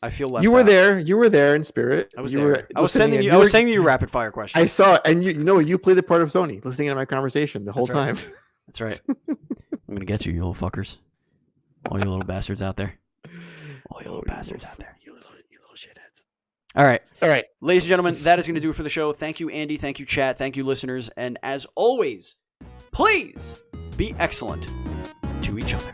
I feel left You were out. there. You were there in spirit. I was there. I was sending you rapid fire questions. I saw, and you played the part of Sony, listening to my conversation the whole time. That's right. I'm gonna get you little fuckers. All you little bastards out there. You little shitheads. All right. Ladies and gentlemen, that is going to do it for the show. Thank you, Andy. Thank you, chat. Thank you, listeners. And as always, please be excellent to each other.